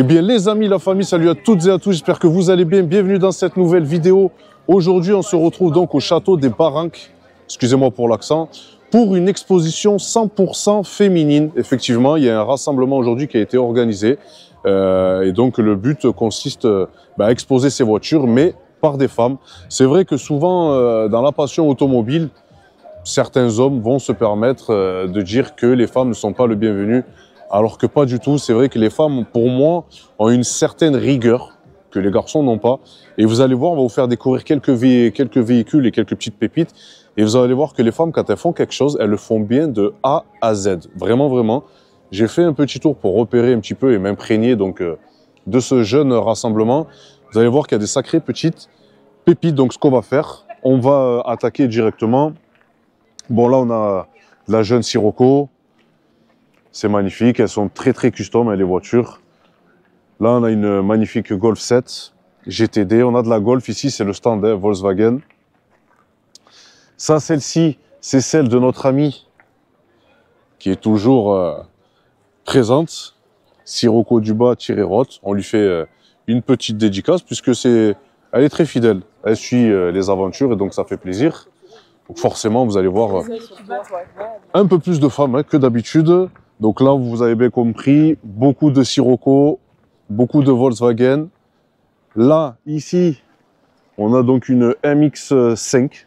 Eh bien les amis, la famille, salut à toutes et à tous, j'espère que vous allez bien. Bienvenue dans cette nouvelle vidéo. Aujourd'hui, on se retrouve donc au château des Barranques, excusez-moi pour l'accent, pour une exposition 100% féminine. Effectivement, il y a un rassemblement aujourd'hui qui a été organisé. Et donc le but consiste à exposer ces voitures, mais par des femmes. C'est vrai que souvent, dans la passion automobile, certains hommes vont se permettre de dire que les femmes ne sont pas le bienvenu, alors que pas du tout. C'est vrai que les femmes, pour moi, ont une certaine rigueur que les garçons n'ont pas. Et vous allez voir, on va vous faire découvrir quelques véhicules et quelques petites pépites. Et vous allez voir que les femmes, quand elles font quelque chose, elles le font bien de A à Z. Vraiment, vraiment. J'ai fait un petit tour pour repérer un petit peu et m'imprégner donc de ce jeune rassemblement. Vous allez voir qu'il y a des sacrées petites pépites. Donc, ce qu'on va faire, on va attaquer directement. Bon, là, on a la jeune Sirocco. C'est magnifique. Elles sont très, très custom, les voitures. Là, on a une magnifique Golf 7 GTD. On a de la Golf ici, c'est le stand Volkswagen. Ça, celle-ci, c'est celle de notre amie qui est toujours présente. Sirocco Duba-Roth. On lui fait une petite dédicace puisque elle est très fidèle. Elle suit les aventures et donc ça fait plaisir. Donc forcément, vous allez voir un peu plus de femmes que d'habitude. Donc là, vous avez bien compris, beaucoup de Sirocco, beaucoup de Volkswagen. Là, ici, on a donc une MX-5.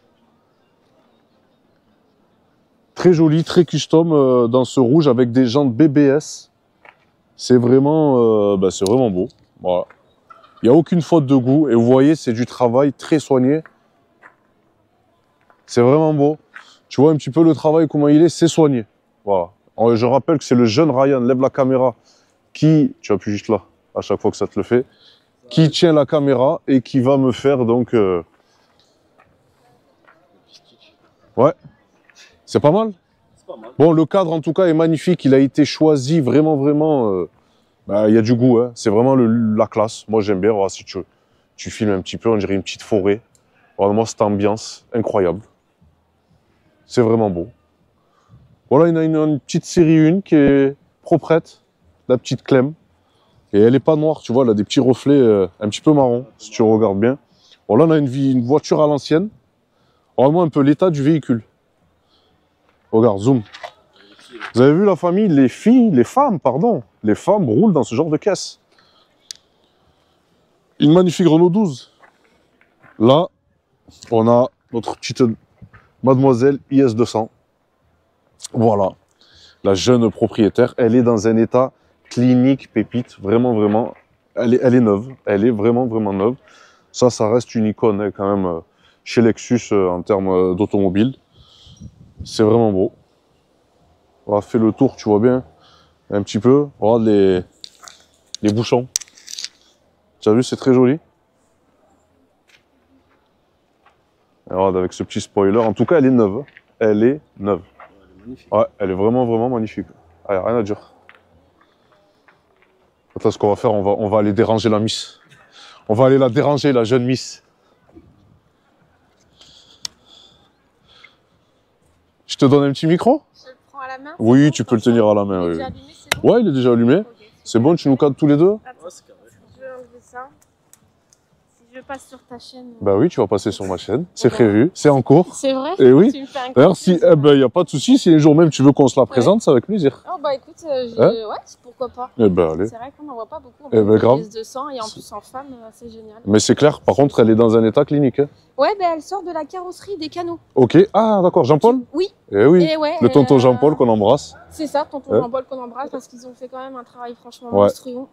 Très jolie, très custom dans ce rouge avec des jantes BBS. C'est vraiment beau. Voilà. Il n'y a aucune faute de goût. Et vous voyez, c'est du travail très soigné. C'est vraiment beau. Tu vois un petit peu le travail, comment il est, c'est soigné. Voilà. Je rappelle que c'est le jeune Ryan, lève la caméra, tu appuies juste là, à chaque fois que ça te le fait, qui tient la caméra et qui va me faire donc... Ouais, c'est pas mal. Bon, le cadre en tout cas est magnifique, il a été choisi vraiment, il y a du goût, hein. C'est vraiment la classe. Moi j'aime bien, voilà, si tu filmes un petit peu, on dirait une petite forêt. Vraiment cette ambiance incroyable. C'est vraiment beau. Voilà, il y a une petite série 1 qui est proprette, la petite Clem. Et elle n'est pas noire, tu vois, elle a des petits reflets un petit peu marron, si tu regardes bien. Bon, là, on a une voiture à l'ancienne. Vraiment un peu l'état du véhicule. Regarde, zoom. Vous avez vu la famille, les femmes roulent dans ce genre de caisse. Une magnifique Renault 12. Là, on a notre petite Mademoiselle IS200. Voilà, la jeune propriétaire, elle est dans un état clinique, pépite, vraiment, elle est neuve, elle est vraiment neuve. Ça reste une icône hein, quand même chez Lexus en termes d'automobile. C'est vraiment beau. On va faire le tour, tu vois bien, un petit peu. Regarde les bouchons. Tu as vu, c'est très joli. Et regarde avec ce petit spoiler, en tout cas elle est neuve. Elle est neuve. Ouais, elle est vraiment magnifique. Allez, rien à dire. Attends, ce qu'on va faire, on va aller déranger la Miss. On va aller la déranger, la jeune Miss. Je te donne un petit micro? Je le prends à la main? Oui, tu peux le tenir à la main. Il est oui. déjà allumé, c'est bon? Ouais, il est déjà allumé. Okay. C'est bon, tu nous cadres tous les deux? Attends, je vais enlever ça. Si je passe sur ta chaîne... Bah oui, tu vas passer sur ma chaîne. C'est prévu, c'est en cours. C'est vrai? Et oui. D'ailleurs, il n'y a pas de souci. Si un jour même tu veux qu'on se la présente, c'est avec plaisir. Oh bah écoute, hein? Ouais, pourquoi pas. Eh ben, allez. C'est vrai qu'on n'en voit pas beaucoup. Eh ben, grave. 200 et en plus en femme, c'est génial. Mais c'est clair, par contre, elle est dans un état clinique. Hein. Ouais, ben elle sort de la carrosserie des canaux. Ok. Ah, d'accord. Jean-Paul? Oui. Eh oui. Et ouais, le tonton Jean-Paul qu'on embrasse. C'est ça, tonton Jean-Paul qu'on embrasse parce qu'ils ont fait quand même un travail franchement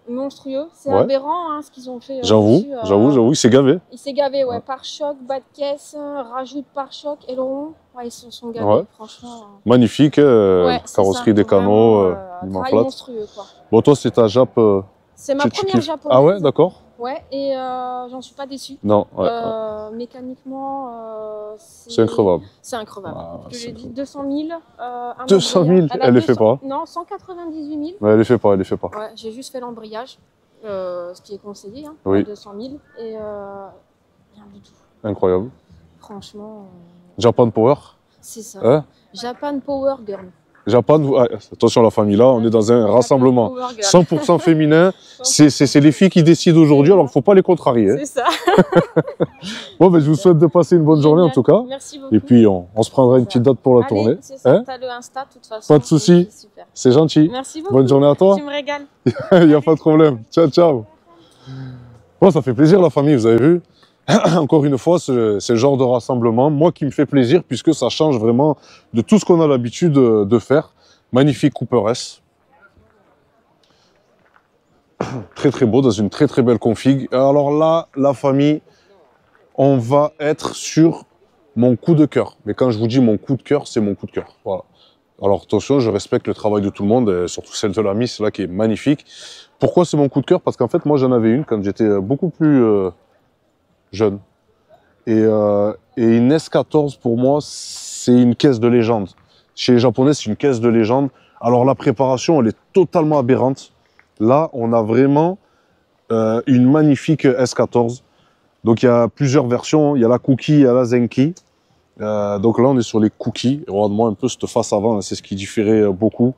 monstrueux. C'est aberrant hein, ce qu'ils ont fait. J'avoue, il s'est gavé. Il s'est gavé, ouais. Pare-choc, bas de caisse, rajoute pare-choc, aileron. Ouais, ils se sont gavés, franchement. Magnifique, carrosserie des canaux, monstrueux, quoi. Bon, toi, c'est ta Jap. C'est ma première japonaise. Ah ouais, d'accord. Ouais, et j'en suis pas déçue. Non, mécaniquement, c'est increvable. C'est increvable. Ah, je l'ai dit, 200 000. 200 000, elle les fait pas. Non, 198 000. Ouais, elle les fait pas. Ouais, j'ai juste fait l'embrayage, ce qui est conseillé, hein, oui. 200 000, et rien du tout. Incroyable. Franchement. Japan Power. C'est ça. Japan Power Girl. Japan, attention la famille là, on est dans un rassemblement 100% féminin. C'est les filles qui décident aujourd'hui, alors il ne faut pas les contrarier. C'est ça. Bon, ben, je vous souhaite de passer une bonne journée en tout cas. Merci beaucoup. Et puis on se prendra une petite date pour la tournée. C'est ça, t'as le Insta de toute façon. Pas de souci. C'est gentil. Merci beaucoup. Bonne journée à toi. Tu me régales. Il n'y a pas de problème. Ciao, ciao. Bon, ça fait plaisir la famille, vous avez vu. Encore une fois, c'est le genre de rassemblement, moi qui me fait plaisir puisque ça change vraiment de tout ce qu'on a l'habitude de faire. Magnifique Cooper S. Très très beau, dans une très très belle config. Alors là, la famille, on va être sur mon coup de cœur. Mais quand je vous dis mon coup de cœur, c'est mon coup de cœur. Voilà. Alors attention, je respecte le travail de tout le monde, et surtout celle de la Miss là qui est magnifique. Pourquoi c'est mon coup de cœur? Parce qu'en fait, moi j'en avais une quand j'étais beaucoup plus jeune. Et une S14 pour moi, c'est une caisse de légende. Chez les Japonais, c'est une caisse de légende. Alors la préparation, elle est totalement aberrante. Là, on a vraiment une magnifique S14. Donc il y a plusieurs versions. Il y a la Cookie, il y a la Zenki. Donc là, on est sur les Cookies. Regarde-moi un peu cette face avant, c'est ce qui différait beaucoup.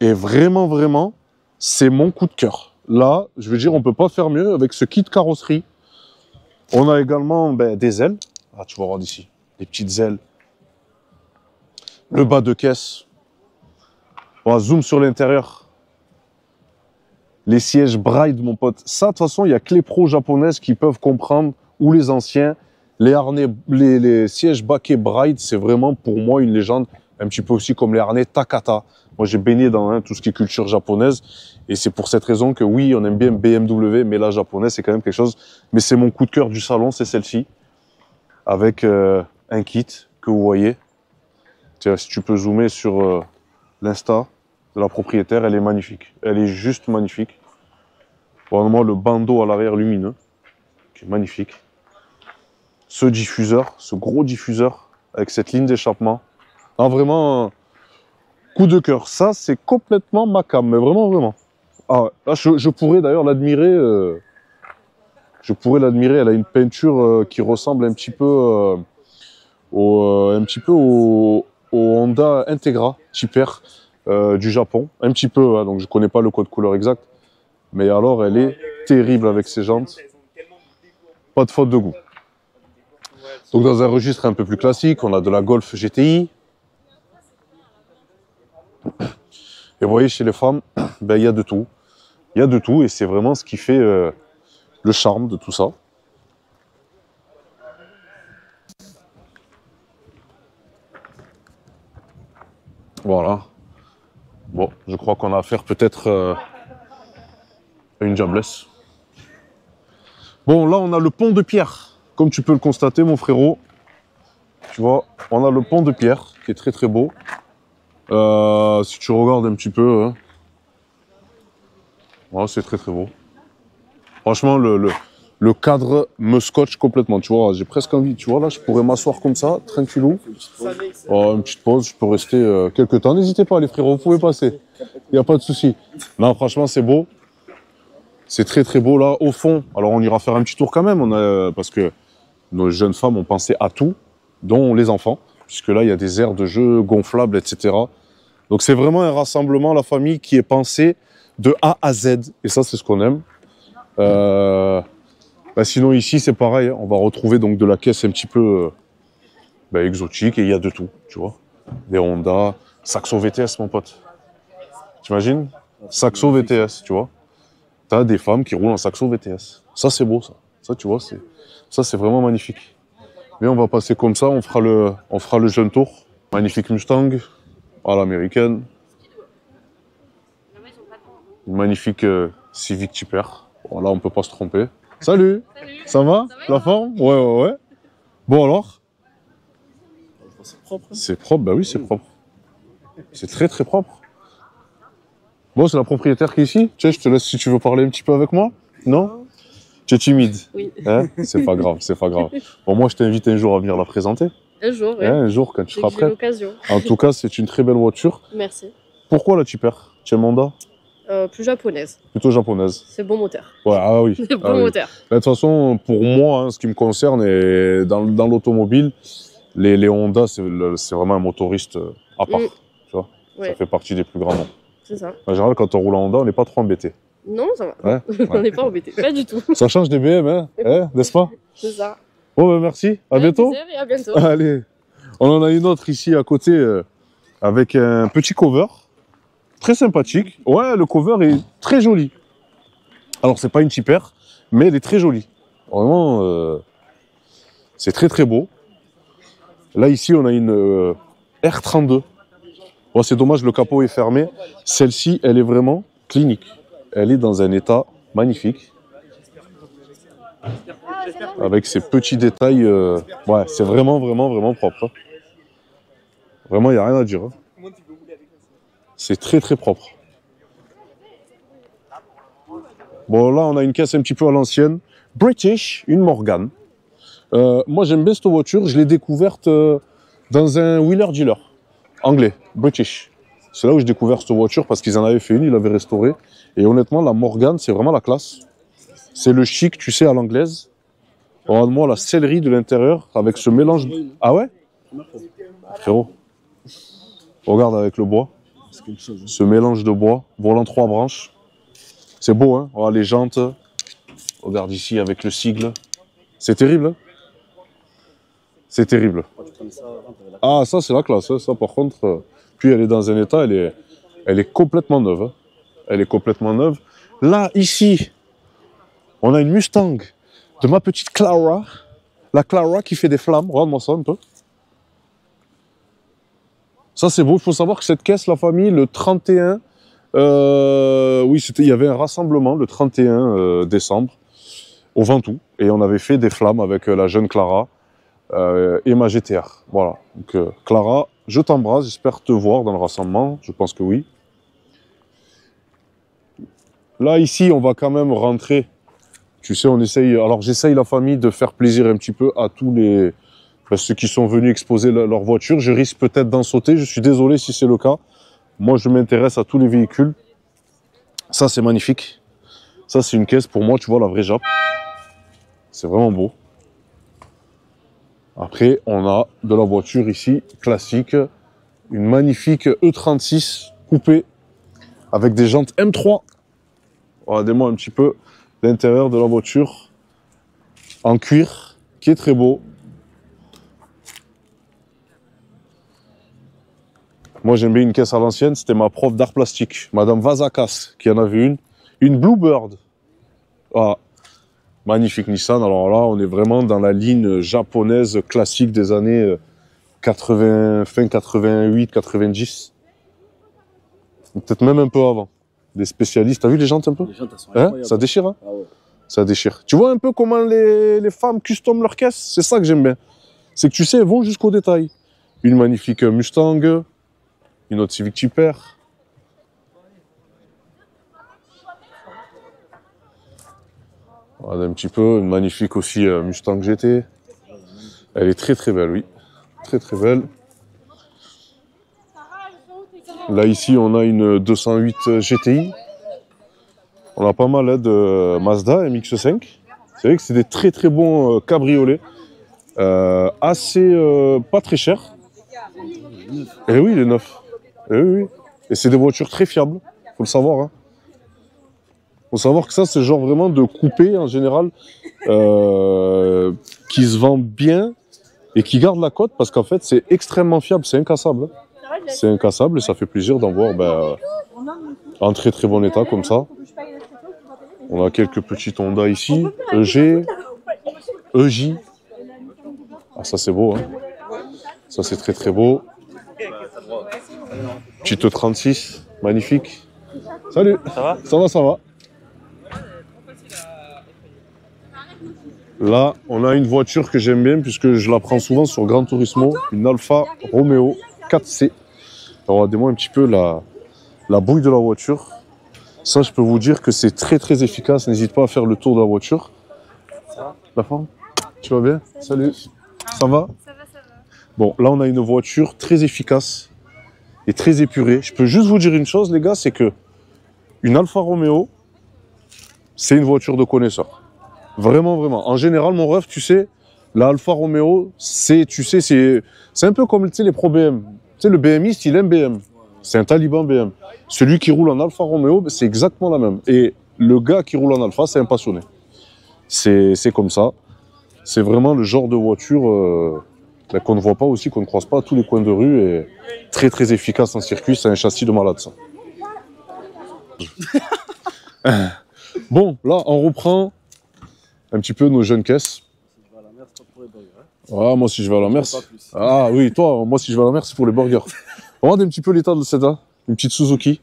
Et vraiment, vraiment, c'est mon coup de cœur. Là, je veux dire, on ne peut pas faire mieux avec ce kit carrosserie. On a également des ailes. Ah, tu vas voir d'ici, des petites ailes. Le bas de caisse. On va zoom sur l'intérieur. Les sièges Bride, mon pote. Ça, de toute façon, il n'y a que les pros japonaises qui peuvent comprendre, ou les anciens. Les harnais, les sièges baquets Bride, c'est vraiment pour moi une légende. Un petit peu aussi comme les harnais Takata. Moi, j'ai baigné dans tout ce qui est culture japonaise. Et c'est pour cette raison que oui, on aime bien BMW, mais la japonaise, c'est quand même quelque chose. Mais c'est mon coup de cœur du salon, c'est celle-ci. Avec un kit que vous voyez. Tiens, si tu peux zoomer sur l'Insta de la propriétaire, elle est magnifique. Elle est juste magnifique. Vraiment, le bandeau à l'arrière lumineux, qui est magnifique. Ce diffuseur, ce gros diffuseur, avec cette ligne d'échappement. Non, vraiment, coup de cœur. Ça, c'est complètement ma cam, mais vraiment, vraiment. Ah, là, je pourrais d'ailleurs l'admirer. Je pourrais l'admirer. Elle a une peinture qui ressemble un petit peu au Honda Integra Type R du Japon. Un petit peu, hein, donc je connais pas le code couleur exact. Mais alors, elle est terrible avec ses jantes. Pas de faute de goût. Donc dans un registre un peu plus classique, on a de la Golf GTI. Et vous voyez, chez les femmes, il y a de tout. Il y a de tout et c'est vraiment ce qui fait le charme de tout ça. Voilà. Bon, je crois qu'on a affaire peut-être à une jobless. Bon, là, on a le pont de pierre. Comme tu peux le constater, mon frérot. Tu vois, on a le pont de pierre qui est très très beau. Si tu regardes un petit peu, hein. Ouais, c'est très très beau. Franchement, le cadre me scotche complètement. Tu vois, j'ai presque envie. Tu vois, là, je pourrais m'asseoir comme ça, tranquillou. Oh, une petite pause, je peux rester quelques temps. N'hésitez pas, les frérots, vous pouvez passer. Il n'y a pas de souci. Non, franchement, c'est beau. C'est très très beau là. Au fond, alors on ira faire un petit tour quand même. Parce que nos jeunes femmes ont pensé à tout, dont les enfants. Puisque là, il y a des aires de jeu gonflables, etc. Donc c'est vraiment un rassemblement, la famille, qui est pensé de A à Z. Et ça, c'est ce qu'on aime. Sinon, ici, c'est pareil. Hein. On va retrouver donc de la caisse un petit peu exotique. Et il y a de tout, tu vois. Des Honda, Saxo VTS, mon pote. T'imagines? Saxo VTS, tu vois. T'as des femmes qui roulent en Saxo VTS. Ça, c'est beau, ça. Ça, tu vois, c'est vraiment magnifique. Mais on va passer comme ça. On fera le jeune tour. Magnifique Mustang. À l'américaine. Une magnifique Civic Type R. Voilà, on peut pas se tromper. Salut. Salut. Ça va? La forme? Ouais. Bon alors? C'est propre. C'est propre, bah oui, c'est propre. C'est très très propre. Bon, c'est la propriétaire qui est ici. Tu sais, je te laisse si tu veux parler un petit peu avec moi. Non? Tu es timide? Oui. Hein? C'est pas grave, c'est pas grave. Bon, moi, je t'invite un jour à venir la présenter. Un jour, oui. Hein, un jour, quand tu seras prêt. L'occasion. En tout cas, c'est une très belle voiture. Merci. Pourquoi la Type R? Tu aimes Honda? Plus japonaise. Plutôt japonaise. C'est bon moteur. Ouais, ah oui. C'est bon Ah oui. moteur. De toute façon, pour moi, hein, ce qui me concerne, et dans l'automobile, les Honda, c'est vraiment un motoriste à part. Tu vois, ça fait partie des plus grands noms. C'est ça. En général, quand on roule en Honda, on n'est pas trop embêté. Non, ça va. Ouais. On n'est pas embêté, pas du tout. Ça change des BM, hein, n'est-ce pas? C'est ça. Bon, ben merci. À bientôt. Et à bientôt. Allez. On en a une autre ici à côté avec un petit cover. Très sympathique. Ouais, le cover est très joli. Alors, c'est pas une Tipper, mais elle est très jolie. Vraiment, c'est très très beau. Là, ici, on a une R32. Bon, c'est dommage, le capot est fermé. Celle-ci, elle est vraiment clinique. Elle est dans un état magnifique. Avec ces petits détails. Ouais, c'est vraiment, vraiment, vraiment propre. Hein. Vraiment, il n'y a rien à dire. Hein. C'est très, très propre. Bon, là, on a une caisse un petit peu à l'ancienne. British, une Morgan. Moi, j'aime bien cette voiture. Je l'ai découverte dans un wheeler dealer anglais, British. C'est là où j'ai découvert cette voiture parce qu'ils en avaient fait une, ils l'avaient restaurée. Et honnêtement, la Morgan, c'est vraiment la classe. C'est le chic, tu sais, à l'anglaise. Regarde-moi la sellerie de l'intérieur avec ce mélange. Ah ouais? Frérot. Regarde avec le bois. Ce mélange de bois, volant 3 branches. C'est beau, hein? Regarde les jantes. Regarde ici avec le sigle. C'est terrible, hein? C'est terrible. Ah, ça, c'est la classe. Hein. Ça, par contre, puis elle est dans un état, elle est complètement neuve. Hein. Elle est complètement neuve. Là, ici, on a une Mustang de ma petite Clara. La Clara qui fait des flammes. Regarde-moi ça un peu. Ça, c'est beau. Il faut savoir que cette caisse, la famille, le 31... oui, il y avait un rassemblement le 31 décembre au Ventoux. Et on avait fait des flammes avec la jeune Clara. Et ma GTR. Voilà. Donc, Clara, je t'embrasse. J'espère te voir dans le rassemblement. Je pense que oui. Là, ici, on va quand même rentrer. Tu sais, on essaye. Alors, j'essaye la famille de faire plaisir un petit peu à tous les ceux qui sont venus exposer leur voiture. Je risque peut-être d'en sauter. Je suis désolé si c'est le cas. Moi, je m'intéresse à tous les véhicules. Ça, c'est magnifique. Ça, c'est une caisse pour moi. Tu vois, la vraie Jap. C'est vraiment beau. Après, on a de la voiture ici, classique, une magnifique E36 coupée avec des jantes M3. Regardez-moi un petit peu l'intérieur de la voiture en cuir, qui est très beau. Moi, j'aime bien une caisse à l'ancienne, c'était ma prof d'art plastique, Madame Vazakas, qui en avait une Bluebird. Ah. Magnifique Nissan. Alors là, on est vraiment dans la ligne japonaise classique des années 80, fin 88, 90. Peut-être même un peu avant. Des spécialistes. T'as vu les jantes un peu? Les jantes, elles sont hein? Ça déchire, hein? Ah ouais. Ça déchire. Tu vois un peu comment les femmes custom leur caisse? C'est ça que j'aime bien. C'est que tu sais, elles vont jusqu'au détail. Une magnifique Mustang, une autre Civic Type R. Voilà un petit peu, une magnifique aussi Mustang GT. Elle est très très belle, oui. Très très belle. Là ici on a une 208 GTI. On a pas mal hein, de Mazda MX-5. C'est vrai que c'est des très très bons cabriolets. Assez pas très chers. Et oui, il est neuf. Et oui, oui. Et c'est des voitures très fiables, faut le savoir. Hein. Faut savoir que ça, c'est le genre vraiment de coupé en général qui se vend bien et qui garde la cote parce qu'en fait, c'est extrêmement fiable, c'est incassable. C'est incassable et ça fait plaisir d'en voir en très très bon état comme ça. On a quelques petites Honda ici, EG, EJ. Ah, ça c'est beau, hein. Ça c'est très très beau. Petite E36, magnifique. Salut. Ça va? Ça va, ça va. Là, on a une voiture que j'aime bien puisque je la prends souvent sur Gran Turismo, une Alfa Romeo 4C. Regardez-moi un petit peu la bouille de la voiture. Ça, je peux vous dire que c'est très très efficace. N'hésite pas à faire le tour de la voiture. Ça va? La femme? Tu vas bien? Salut. Ça va? Ça va, ça va. Bon, là, on a une voiture très efficace et très épurée. Je peux juste vous dire une chose, les gars, c'est que une Alfa Romeo, c'est une voiture de connaisseur. Vraiment, vraiment. En général, mon ref, tu sais, la Alfa Romeo, c'est un peu comme, tu sais, les Pro BM. sais, le BMiste, il aime BM. C'est un taliban BM. Celui qui roule en Alfa Romeo, c'est exactement la même. Et le gars qui roule en Alfa, c'est un passionné. C'est comme ça. C'est vraiment le genre de voiture qu'on ne voit pas aussi, qu'on ne croise pas à tous les coins de rue. Et très très efficace en circuit, c'est un châssis de malade ça. Bon, là, on reprend un petit peu nos jeunes caisses. Ah, moi, si je vais à la mer, ah oui, toi, moi, si je vais à la mer, c'est pour les burgers. Regarde un petit peu l'état de cette là, une petite Suzuki.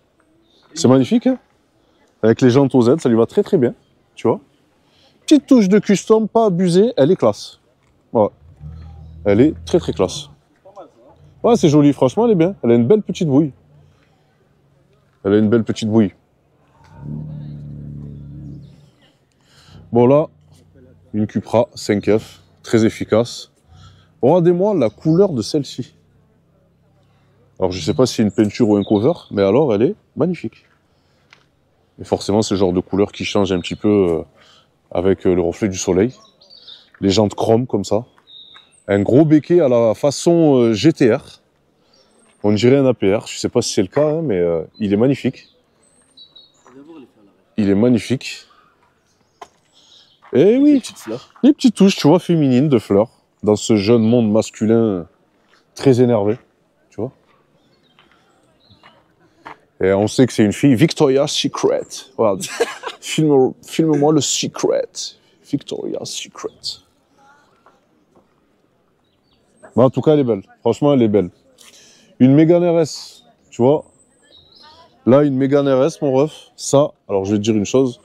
C'est magnifique, hein, avec les jantes aux Z, ça lui va très très bien, tu vois. Petite touche de custom, pas abusée, elle est classe. Ouais. Elle est très très classe. Ouais, c'est joli, franchement, elle est bien. Elle a une belle petite bouille. Elle a une belle petite bouille. Bon, là, une Cupra 5F, très efficace. Regardez-moi la couleur de celle-ci. Alors, je ne sais pas si c'est une peinture ou un cover, mais alors, elle est magnifique. Et forcément, c'est le genre de couleur qui change un petit peu avec le reflet du soleil. Les jantes chrome, comme ça. Un gros béquet à la façon GTR. On dirait un APR. Je ne sais pas si c'est le cas, hein, mais il est magnifique. Il est magnifique. Et oui, les petites touches, tu vois, féminines de fleurs. Dans ce jeune monde masculin très énervé, tu vois. Et on sait que c'est une fille, Victoria's Secret. Voilà. Filme-moi le Secret. Victoria's Secret. Mais en tout cas, elle est belle. Franchement, elle est belle. Une Mégane RS, tu vois. Là, une Mégane RS, mon ref, ça, alors je vais te dire une chose.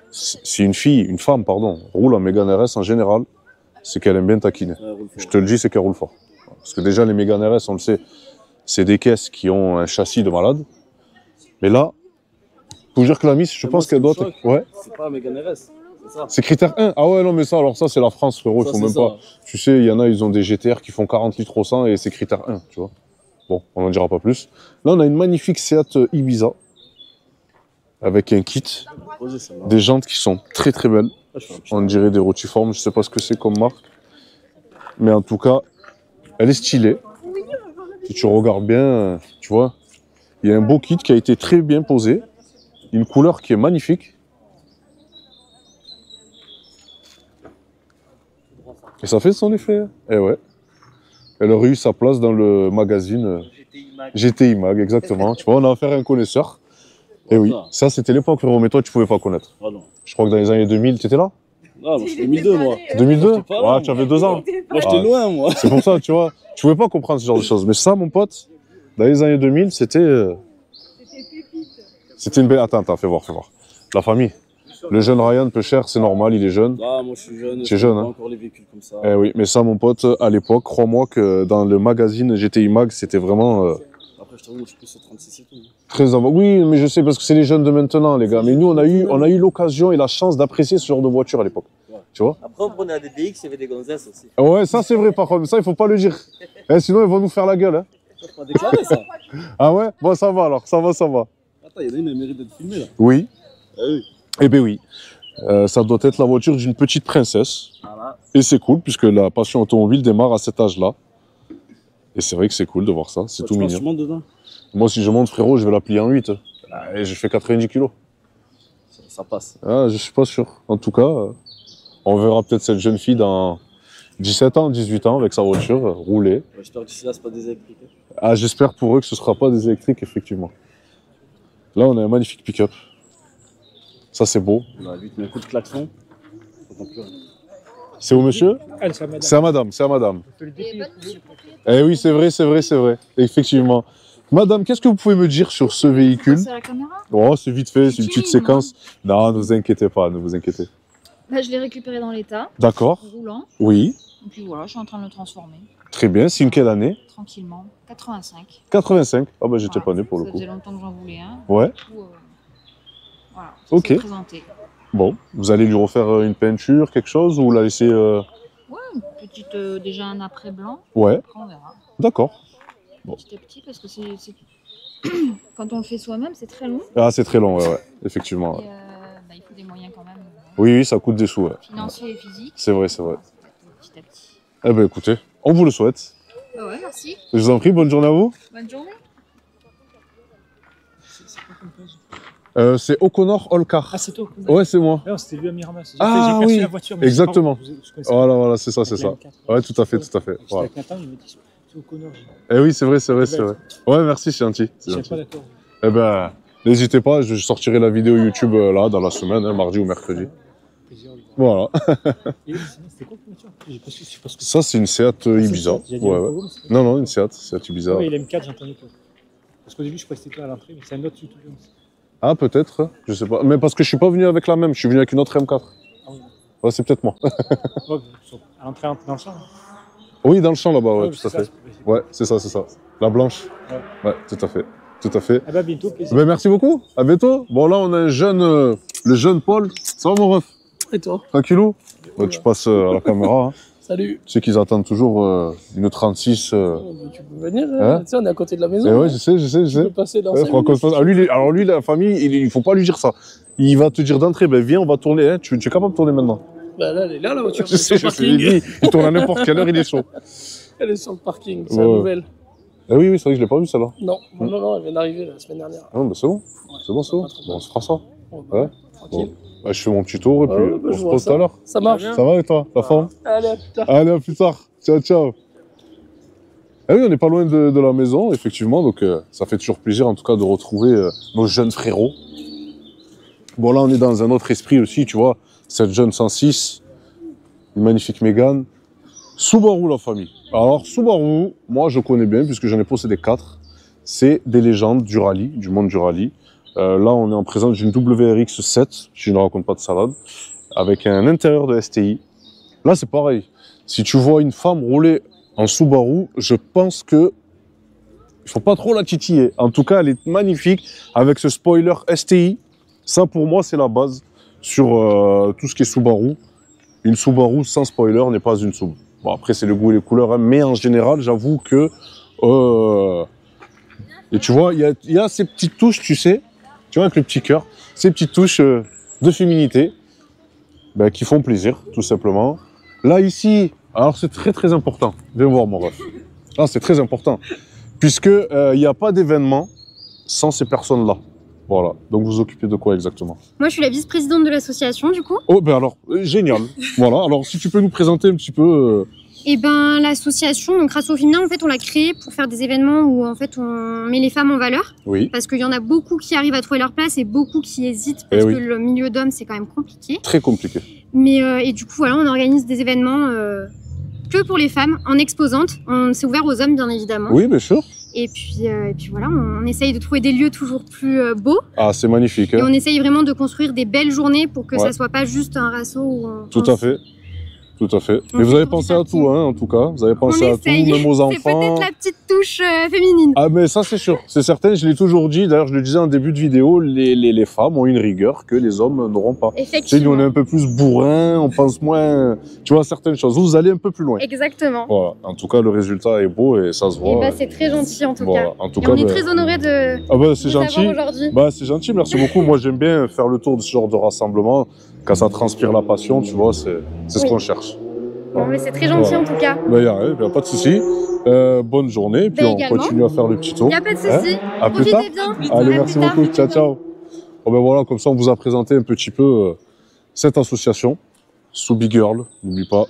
Si une femme, pardon, roule en Mégane RS en général, c'est qu'elle aime bien taquiner. Je te le dis, c'est qu'elle roule fort. Parce que déjà, les Mégane RS, on le sait, c'est des caisses qui ont un châssis de malade. Mais là, faut dire que la Miss, je pense qu'elle doit être... Ouais. C'est pas un Mégane RS, c'est ça. C'est critère 1. Ah ouais, non, mais ça, alors ça, c'est la France, frérot, il faut même pas... Tu sais, il y en a, ils ont des GTR qui font 40 litres au 100 et c'est critère 1, tu vois. Bon, on n'en dira pas plus. Là, on a une magnifique Seat Ibiza avec un kit, des jantes qui sont très très belles. On dirait des rotiformes, je sais pas ce que c'est comme marque. Mais en tout cas, elle est stylée. Si tu regardes bien, tu vois, il y a un beau kit qui a été très bien posé. Une couleur qui est magnifique. Et ça fait son effet. Eh ouais. Elle aurait eu sa place dans le magazine GTI Mag, exactement. Tu vois, on a affaire à un connaisseur. Et oui, ça c'était l'époque, frérot, mais toi tu pouvais pas connaître. Ah non. Je crois que dans les années 2000, tu étais là? Ah, moi je suis 2002, moi. 2002? Là, Ouais, tu avais 2 ans. Moi j'étais loin, moi. C'est pour ça, tu vois, tu pouvais pas comprendre ce genre de choses. Mais ça, mon pote, dans les années 2000, c'était une belle... Attends, fais voir. La famille. Le jeune Ryan, peu cher, c'est normal, il est jeune. Ah, moi je suis jeune. Tu es jeune, pas hein? encore les véhicules comme ça. Eh oui, mais ça, mon pote, à l'époque, crois-moi que dans le magazine GTI Mag, c'était vraiment... Après, je t'avoue, je suis plus au 36 et tout. Très avant. Oui, mais je sais, parce que c'est les jeunes de maintenant, les gars. Mais nous, on a eu l'occasion et la chance d'apprécier ce genre de voiture à l'époque. Ouais. Tu vois? Après, on prenait des DX, il y avait des gonzesses aussi. Ouais, ça, c'est vrai, par contre. Ça, il faut pas le dire. Sinon, ils vont nous faire la gueule. Hein. Ça, faut pas déclarer ça. Ah ouais? Bon, ça va alors. Ça va. Attends, il y en a une, elle mérite d'être filmée là. Oui. Ah oui. Eh ben oui. Ça doit être la voiture d'une petite princesse. Voilà. Et c'est cool, puisque la passion automobile démarre à cet âge-là. Et c'est vrai que c'est cool de voir ça. C'est tout mignon. Tu montes dedans? Moi, si je monte, frérot, je vais la plier en 8. Et je fais 90 kilos. Ça passe. Ah, je suis pas sûr. En tout cas, on verra peut-être cette jeune fille dans 17 ans, 18 ans, avec sa voiture, rouler. Ouais, j'espère que d'ici là, c'est pas des électriques. Ah, j'espère pour eux que ce sera pas des électriques, effectivement. Là, on a un magnifique pick-up. Ça, c'est beau. On a vite mis un coup de klaxon. C'est où, monsieur? C'est à madame. Eh oui, c'est vrai. Effectivement. Madame, qu'est-ce que vous pouvez me dire sur ce véhicule? C'est la caméra? Oh, c'est vite fait, c'est une petite séquence. Non, ne vous inquiétez pas, ne vous inquiétez. Bah, je l'ai récupéré dans l'état, D'accord. roulant. Oui, Et puis voilà, je suis en train de le transformer. très bien. C'est une quelle année? Tranquillement. 85. 85. Ah bah j'étais Voilà. pas né pour le Ça coup. faisait longtemps que j'en voulais un. Ouais, Du coup, voilà. Ça Ok. s'est présenté. bon. Vous allez lui refaire une peinture, quelque chose, ou la laisser... Ouais, une petite, déjà un après blanc. Ouais, Après, on verra. d'accord. Bon. Petit à petit, parce que c'est... Quand on le fait soi-même, c'est très long. Ah, c'est très long, ouais, effectivement. Et Ouais. bah, il faut des moyens quand même. Oui, ça coûte des sous, ouais. Financiers et physiques. C'est vrai. Petit à petit. Eh ben écoutez, on vous le souhaite. Bah ouais, merci. Je vous en prie, bonne journée à vous. Bonne journée. C'est O'Connor Allcar. Ah, c'est toi. Ouais, c'est moi. Non, c'était lui à Miramas. Ah, j'ai perçu oui. la voiture, mais Exactement. je connaissais pas. Voilà, c'est ça, c'est ça. Donc, la M4. Ouais, tout à fait, tout à fait. J'étais Voilà. avec Nathan, il m'a dit c'est O'Connor. Eh oui, c'est vrai, c'est vrai, c'est vrai. Ouais, merci, c'est gentil. Je suis pas d'accord. Eh ben, n'hésitez pas, je sortirai la vidéo YouTube là, dans la semaine, hein, mardi ou mercredi. Plaisir. Voilà. Et c'était quoi comme voiture? J'ai pas su, je sais pas ce que Ça, c'est une Seat Ibiza. J'ai dit Ouais, un ouais. Polo, mais c'est pas- Non, non, une Seat Ibiza. Ouais, il a M4, j'entendais pas. Parce qu'au début, je croyais que c'était toi à l'entrée, mais c'est un autre YouTuber aussi. Ah, peut-être, je sais pas. Mais parce que je suis pas venu avec la même, je suis venu avec une autre M4. Ah oui. Ouais, c'est peut-être moi. Ouais, à l'entrée dans le champ. Oui, dans le champ là-bas, ouais, Ah, tout à c'est fait. ça, Ouais, c'est ça, c'est ça. La blanche. Ouais. Ouais, tout à fait. Tout à fait. Ah bah bientôt, plaisir. Ben, merci beaucoup. À bientôt. Bon, là, on a un jeune, le jeune Paul. Ça va, mon ref? Et toi? Tranquillou? Ouais, tu passes à la caméra. Hein. Salut. Tu sais qu'ils attendent toujours une 36. Tu peux venir, Hein? tu sais, on est à côté de la maison. Et ouais, hein. je sais, je sais, je Tu peux sais. passer dans Ouais, 5 faut qu'on se fasse- Ah, lui, alors lui, la famille, il faut pas lui dire ça. Il va te dire d'entrée, ben viens, on va tourner. Hein. Tu es capable de tourner maintenant? Bah là, elle est là, la voiture. Je sais, je sais. Il tourne à n'importe quelle heure, il est chaud. Elle est sur le parking, c'est Ouais. la nouvelle. Ah oui, oui, c'est vrai que je l'ai pas vu, celle-là. Non, non, elle vient d'arriver la semaine dernière. Ah, ben c'est bon. Ouais. C'est bon, c'est bon. Pas trop Bon, on mal. se fera ça. Ouais, Bon. tranquille. Bah, je fais mon petit tour et puis Ouais, bah, on je se vois pose ça. tout à l'heure. Ça marche. Ça va et toi? La forme? Allez, à plus tard. Allez, à plus tard. Ciao, ciao. Ah oui, on n'est pas loin de la maison, effectivement, donc ça fait toujours plaisir en tout cas de retrouver nos jeunes frérots. Bon, là, on est dans un autre esprit aussi, tu vois. Cette jeune 106, une magnifique Mégane. Subaru, la famille. Alors, Subaru, moi, je connais bien, puisque j'en ai possédé 4. C'est des légendes du rallye, du monde du rallye. Là, on est en présence d'une WRX 7, si je ne raconte pas de salade, avec un intérieur de STI. Là, c'est pareil. Si tu vois une femme rouler en Subaru, je pense que il faut pas trop la titiller. En tout cas, elle est magnifique avec ce spoiler STI. Ça, pour moi, c'est la base sur tout ce qui est Subaru. Une Subaru sans spoiler n'est pas une Sub. Bon, après, c'est le goût et les couleurs, hein, mais en général, j'avoue que... Et tu vois, il y a ces petites touches, tu sais, tu vois, avec le petit cœur, ces petites touches de féminité ben, qui font plaisir, tout simplement. Là, ici, alors c'est très très important. Viens voir, mon ref. Là, c'est très important. Puisque il n'y a pas d'événement sans ces personnes-là. Voilà. Donc, vous vous occupez de quoi exactement? Moi, je suis la vice-présidente de l'association, du coup. Oh, ben alors, génial. Voilà. Alors, si tu peux nous présenter un petit peu... Et ben, l'association, donc Rasso Féminin, en fait, on l'a créée pour faire des événements où, en fait, on met les femmes en valeur. Oui. Parce qu'il y en a beaucoup qui arrivent à trouver leur place et beaucoup qui hésitent parce Eh oui. que le milieu d'hommes, c'est quand même compliqué. Très compliqué. Mais, et du coup, voilà, on organise des événements que pour les femmes, en exposante. C'est ouvert aux hommes, bien évidemment. Oui, bien sûr. Et puis voilà, on essaye de trouver des lieux toujours plus beaux. Ah, c'est magnifique. Et Hein. on essaye vraiment de construire des belles journées pour que Ouais. ça soit pas juste un rasso où on Tout à fait. Tout à fait. On Mais vous fait avez tout pensé petit à à tout, hein, en tout cas. Vous avez pensé On à tout, essaye. même aux C'est enfants. peut-être la petite touche féminine. Ah, mais ça, c'est sûr. C'est certain. Je l'ai toujours dit. D'ailleurs, je le disais en début de vidéo, les femmes ont une rigueur que les hommes n'auront pas. Tu sais, nous, on Effectivement. est un peu plus bourrin, on pense moins, tu vois, certaines choses. Vous allez un peu plus loin. Exactement. Voilà. En tout cas, le résultat est beau et ça se Et voit. bah, c'est très gentil en tout Voilà. cas. En tout Et cas, on est ben, très honorés de ah bah, c'est vous avoir gentil. aujourd'hui. Bah, c'est gentil, merci beaucoup. Moi, j'aime bien faire le tour de ce genre de rassemblement. Quand ça transpire la passion, tu vois, c'est ce Oui. qu'on cherche. Bon, mais c'est très gentil Voilà. en tout cas. Bah, y a pas de souci. Bonne journée, puis Bah, on également. continue à faire le petit tour. Y a pas de Hein souci. À plus tard. Profitez bien. Allez, À merci plus tard. beaucoup. Ciao, ciao. Bon, ben voilà, comme ça, on vous a présenté un petit peu cette association, Subi Girl, n'oublie pas.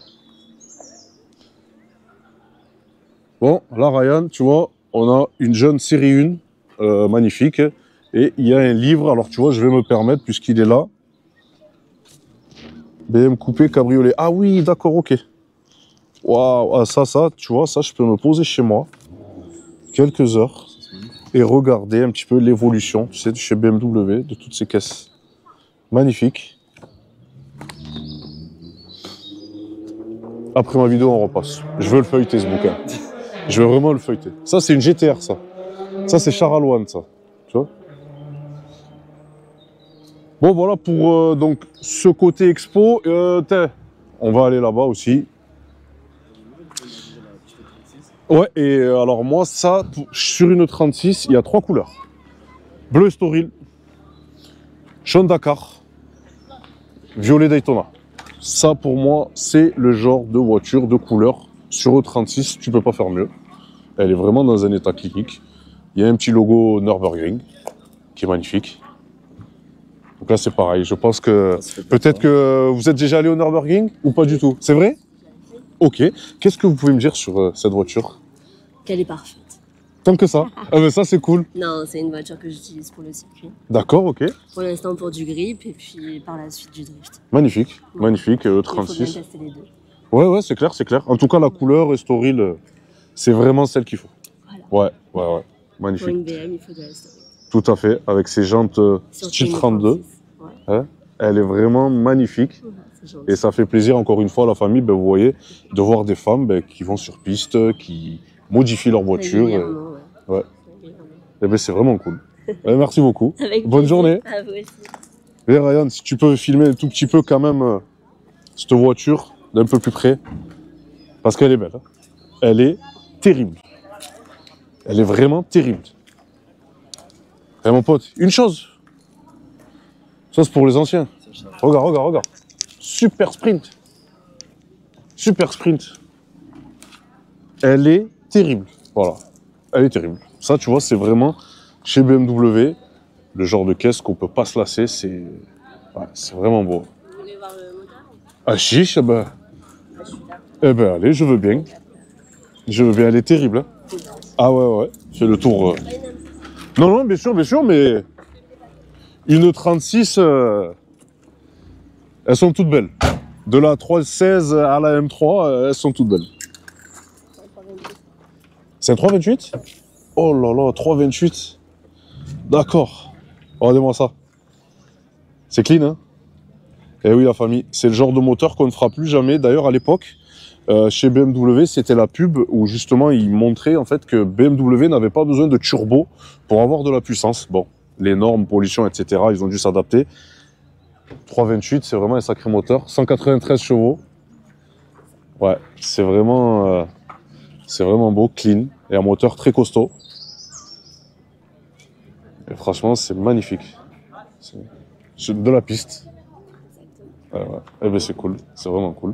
Bon, là, Ryan, tu vois, on a une jeune série 1, magnifique, et il y a un livre, alors tu vois, je vais me permettre, puisqu'il est là. BM coupé cabriolet. Ah oui, d'accord, ok. Waouh, ah, ça, tu vois, ça, je peux me poser chez moi quelques heures et regarder un petit peu l'évolution, tu sais, chez BMW, de toutes ces caisses. Magnifique. Après ma vidéo, on repasse. Je veux le feuilleter, ce bouquin. Je veux vraiment le feuilleter. Ça, c'est une GTR, ça. Ça, c'est Charalouane, ça. Tu vois? Bon, voilà pour donc ce côté expo. On va aller là-bas aussi. Ouais, et alors moi, ça, sur une 36, il y a 3 couleurs. Bleu Estoril, jaune Dakar, violet Daytona. Ça, pour moi, c'est le genre de voiture, de couleur. Sur E36, tu peux pas faire mieux. Elle est vraiment dans un état clinique. Il y a un petit logo Nürburgring qui est magnifique. Donc là, c'est pareil. Je pense que peut-être que vous êtes déjà allé au Nürburgring ou pas du tout. C'est vrai? Ok. Qu'est-ce que vous pouvez me dire sur cette voiture? Qu'elle est parfaite. Tant que ça. Ah ben ça, c'est cool. Non, c'est une voiture que j'utilise pour le circuit. D'accord, ok. Pour l'instant, pour du grip et puis par la suite du drift. Magnifique, magnifique. Il faut bien 36. tester les deux. Ouais, c'est clair, c'est clair. En tout cas, la couleur Estoril, c'est vraiment celle qu'il faut. Voilà. Ouais. Pour Magnifique. une BM, il faut de la story. Tout à fait. Avec ses jantes Surtout style une 32. 36. Ouais. Hein, elle est vraiment magnifique. C'est gentil. Et ça fait plaisir, encore une fois, à la famille, ben, vous voyez, de voir des femmes ben, qui vont sur piste, qui modifient leur voiture. Régulièrement, ouais. Régulièrement. Et ben, c'est vraiment cool. Merci beaucoup. Avec Bonne plaisir. journée. À vous aussi. Et Ryan, si tu peux filmer un tout petit peu quand même cette voiture d'un peu plus près, parce qu'elle est belle. Hein. Elle est terrible. Elle est vraiment terrible. Et mon pote, une chose. Ça, c'est pour les anciens. Regarde. Super sprint. Super sprint. Elle est terrible. Voilà. Elle est terrible. Ça, tu vois, c'est vraiment chez BMW, le genre de caisse qu'on peut pas se lasser. C'est vraiment beau. Vous voulez voir le moteur? Ah chiche, eh ben allez, je veux bien. Je veux bien, elle est terrible. Hein. Ah ouais, c'est le tour. Non, bien sûr, mais une 36, elles sont toutes belles. De la 316 à la M3, elles sont toutes belles. C'est un 328? Oh là là, 328. D'accord. Regardez-moi ça. C'est clean, hein? Eh oui, la famille, c'est le genre de moteur qu'on ne fera plus jamais. D'ailleurs, à l'époque, chez BMW, c'était la pub où justement ils montraient en fait que BMW n'avait pas besoin de turbo pour avoir de la puissance. Bon, les normes, pollution, etc., ils ont dû s'adapter. 328, c'est vraiment un sacré moteur. 193 chevaux. Ouais, c'est vraiment beau, clean, et un moteur très costaud. Et franchement, c'est magnifique. C'est de la piste. Ouais. Eh ben c'est cool, c'est vraiment cool.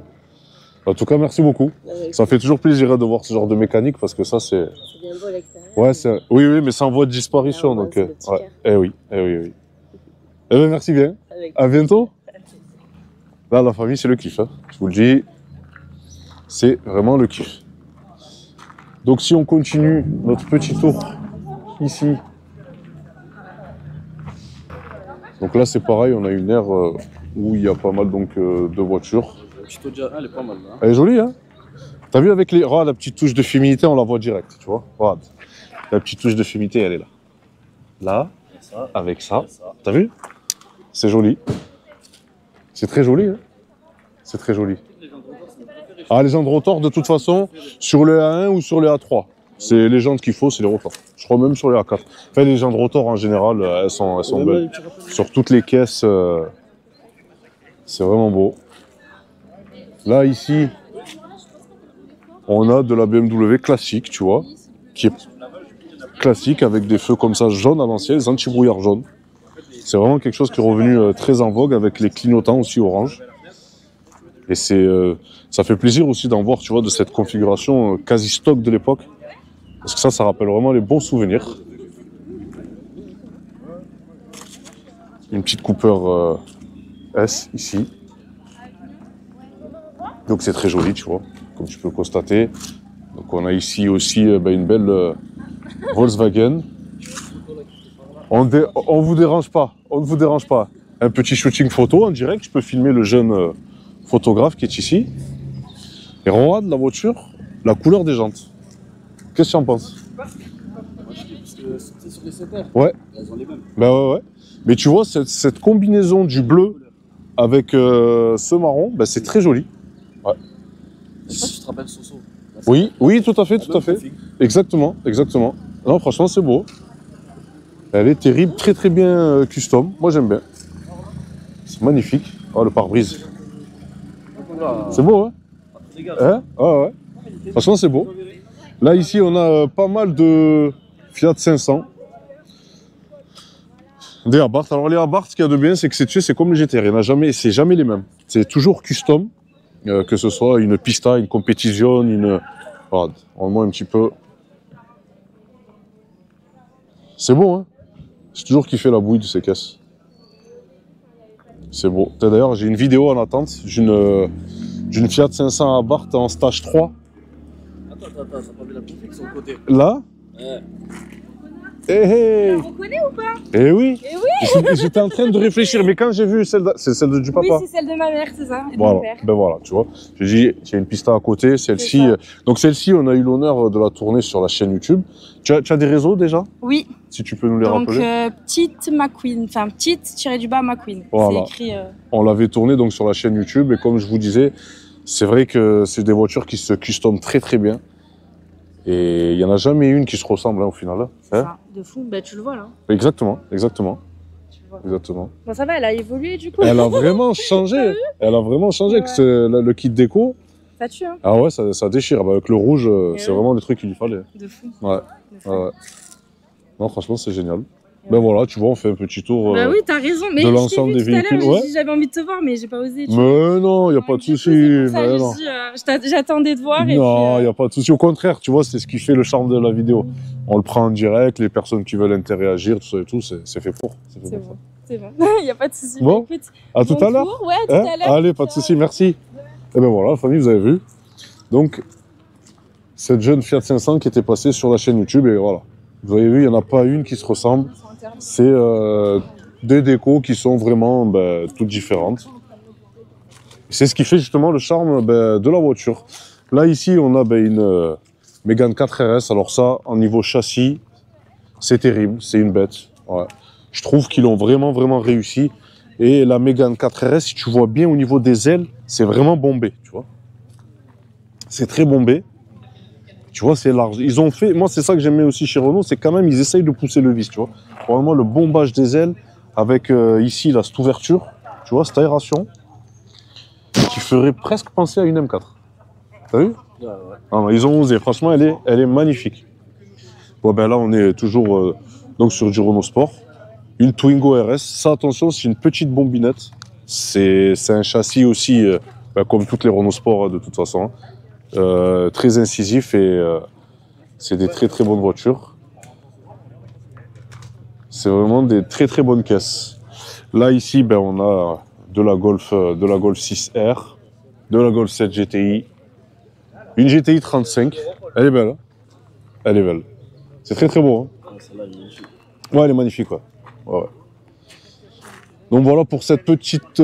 En tout cas, merci beaucoup. Ça fait toujours plaisir de voir ce genre de mécanique parce que ça, c'est. C'est bien beau à l'extérieur. Ouais, oui, mais c'est en voie de disparition. Donc, c'est le petit ouais. cœur. Oui. Eh ben merci bien. Avec À bientôt. Là, la famille, c'est le kiff. Hein. Je vous le dis, c'est vraiment le kiff. Donc, si on continue notre petit tour ici. Donc là, c'est pareil, on a une aire où il y a pas mal donc, de voitures. Elle est pas mal là. Elle est jolie, hein? T'as vu avec les. Regarde, la petite touche de féminité, on la voit direct, tu vois? Regarde. La petite touche de féminité, elle est là. Là, avec ça. T'as vu? C'est joli. C'est très joli, hein? C'est très joli. Ah, les jantes rotors, de toute façon, sur le A1 ou sur les A3. C'est les jantes qu'il faut, c'est les rotors. Je crois même sur les A4. Enfin, les jantes rotors, en général, elles sont belles. Sur toutes les caisses, c'est vraiment beau. Là, ici, on a de la BMW classique, tu vois, qui est classique avec des feux comme ça jaunes à l'ancienne, les anti-brouillard jaunes. C'est vraiment quelque chose qui est revenu très en vogue avec les clignotants aussi orange. Et ça fait plaisir aussi d'en voir, tu vois, de cette configuration quasi stock de l'époque. Parce que ça rappelle vraiment les bons souvenirs. Une petite Cooper S ici. Donc c'est très joli, tu vois, comme tu peux le constater. Donc on a ici aussi une belle Volkswagen. On vous dérange pas, on ne vous dérange pas. Un petit shooting photo en direct, je peux filmer le jeune photographe qui est ici. Et regarde la voiture, la couleur des jantes. Qu'est-ce que tu en penses? Parce que c'est sur les 7R. Ouais. Elles ont les mêmes. Ouais. Mais tu vois, cette combinaison du bleu avec ce marron, c'est très joli. Ouais. Je sais pas si tu te rappelles Soso. Oui, tout à fait. Exactement. Non, franchement, c'est beau. Elle est terrible, très très bien custom. Moi, j'aime bien. C'est magnifique. Oh, le pare-brise. C'est beau, hein? Ouais. Franchement, c'est beau. Là, ici, on a pas mal de Fiat 500. Des Abarth. Alors, les Abarth, ce qu'il y a de bien, c'est que c'est comme les GTR. C'est jamais les mêmes. C'est toujours custom. Que ce soit une pista, une compétition, Regarde, on le voit un petit peu. C'est beau, hein? J'ai toujours kiffé la bouille de ces caisses. C'est beau. D'ailleurs, j'ai une vidéo en attente d'une Fiat 500 Abarth en stage 3. Attends, t'as pas vu la bouffée de son côté? Là? Ouais. Hey, On reconnaît ou pas? Eh oui. Eh oui. J'étais en train de réfléchir, mais quand j'ai vu c'est celle du papa. Oui, c'est celle de ma mère, c'est ça. Et de Voilà, mon père. ben voilà, tu vois. J'ai dit, il y a une pista à côté, celle-ci. C'est ça. Donc celle-ci, on a eu l'honneur de la tourner sur la chaîne YouTube. Tu as des réseaux déjà? Oui, Si tu peux nous les donc rappeler. petite McQueen, enfin petite tiré du bas McQueen. Voilà. C'est écrit. On l'avait tourné donc sur la chaîne YouTube et comme je vous disais, c'est vrai que c'est des voitures qui se customent très très bien. Et il n'y en a jamais une qui se ressemble hein, au final. Hein. Ça, de fou, bah, tu le vois là. Exactement. Tu le vois. Bon, ça va, elle a évolué du coup. Elle a vraiment changé. Elle a vraiment changé avec le kit déco. Ça tue, hein. Ah ouais, ça déchire. Bah, avec le rouge, Et c'est ouais. vraiment le truc qu'il lui fallait. De fou. Ouais. De fou. Ouais. Non, franchement, c'est génial. Ben voilà, tu vois, on fait un petit tour Bah oui, t'as raison. Mais de je t'ai l'ensemble vu des tout à l'heure, véhicules. j'ai Ouais. dit, j'avais envie de te voir, mais j'ai pas osé. tu vois. Mais non, il n'y a pas de Du coup, souci. c'est pour ça, mais j'ai non. dit, j'attendais de voir. Et Non, il puis, n'y a pas de souci. Au contraire, tu vois, c'est ce qui fait le charme de la vidéo. On le prend en direct, les personnes qui veulent interagir, tout ça et tout, c'est fait pour. C'est fait c'est pour bon. C'est bon. Il n'y a pas de souci. Bon. Bah, écoute, ça. À tout bon à l'heure. tour. Ouais, tout Hein à l'heure. Allez, pas de souci, merci. Et ben voilà, la famille, vous avez vu. Donc, cette jeune Fiat 500 qui était passée sur la chaîne YouTube, et voilà. Vous avez vu, il n'y en a pas une qui se ressemble. C'est des décos qui sont vraiment toutes différentes. C'est ce qui fait justement le charme de la voiture. Là, ici, on a une Mégane 4 RS. Alors ça, en niveau châssis, c'est terrible, c'est une bête. Ouais. Je trouve qu'ils l'ont vraiment, vraiment réussi. Et la Mégane 4 RS, si tu vois bien au niveau des ailes, c'est vraiment bombé, tu vois. C'est très bombé. Tu vois, c'est large. Ils ont fait, moi, c'est ça que j'aimais aussi chez Renault, c'est quand même, ils essayent de pousser le vis, tu vois. Vraiment, le bombage des ailes, avec ici, là, cette ouverture, tu vois, cette aération, qui ferait presque penser à une M4. T'as vu? Ouais. Ah, ils ont osé, franchement, elle est magnifique. Bon, ben là, on est toujours donc sur du Renault Sport. Une Twingo RS. Ça, attention, c'est une petite bombinette. C'est un châssis aussi, comme toutes les Renault Sport, de toute façon. Très incisif et c'est des très très bonnes voitures. C'est vraiment des très très bonnes caisses. Là, ici, on a de la Golf 6R, de la Golf 7 GTI, une GTI 35. Elle est belle, hein. Elle est belle. C'est très très beau. Hein. Ouais, celle-là, elle est magnifique. Ouais, elle est magnifique, ouais. Ouais. Donc voilà pour cette petite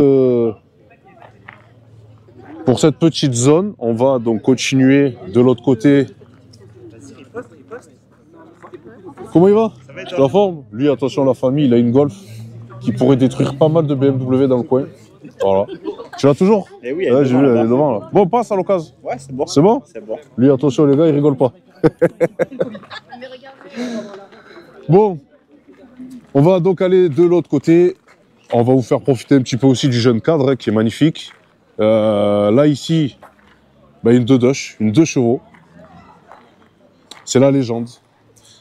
zone. On va donc continuer de l'autre côté. Comment il va? La forme? Lui, attention, la famille, il a une Golf qui pourrait détruire pas mal de BMW dans le coin. Voilà. Tu l'as toujours? Eh oui, Ouais, j'ai vu, elle est devant là. Bon, passe à l'occasion. Ouais, c'est bon. C'est bon? C'est bon. Lui, attention les gars, il rigole pas. Bon, on va donc aller de l'autre côté. On va vous faire profiter un petit peu aussi du jeune cadre qui est magnifique. Là, ici, une 2 chevaux. C'est la légende.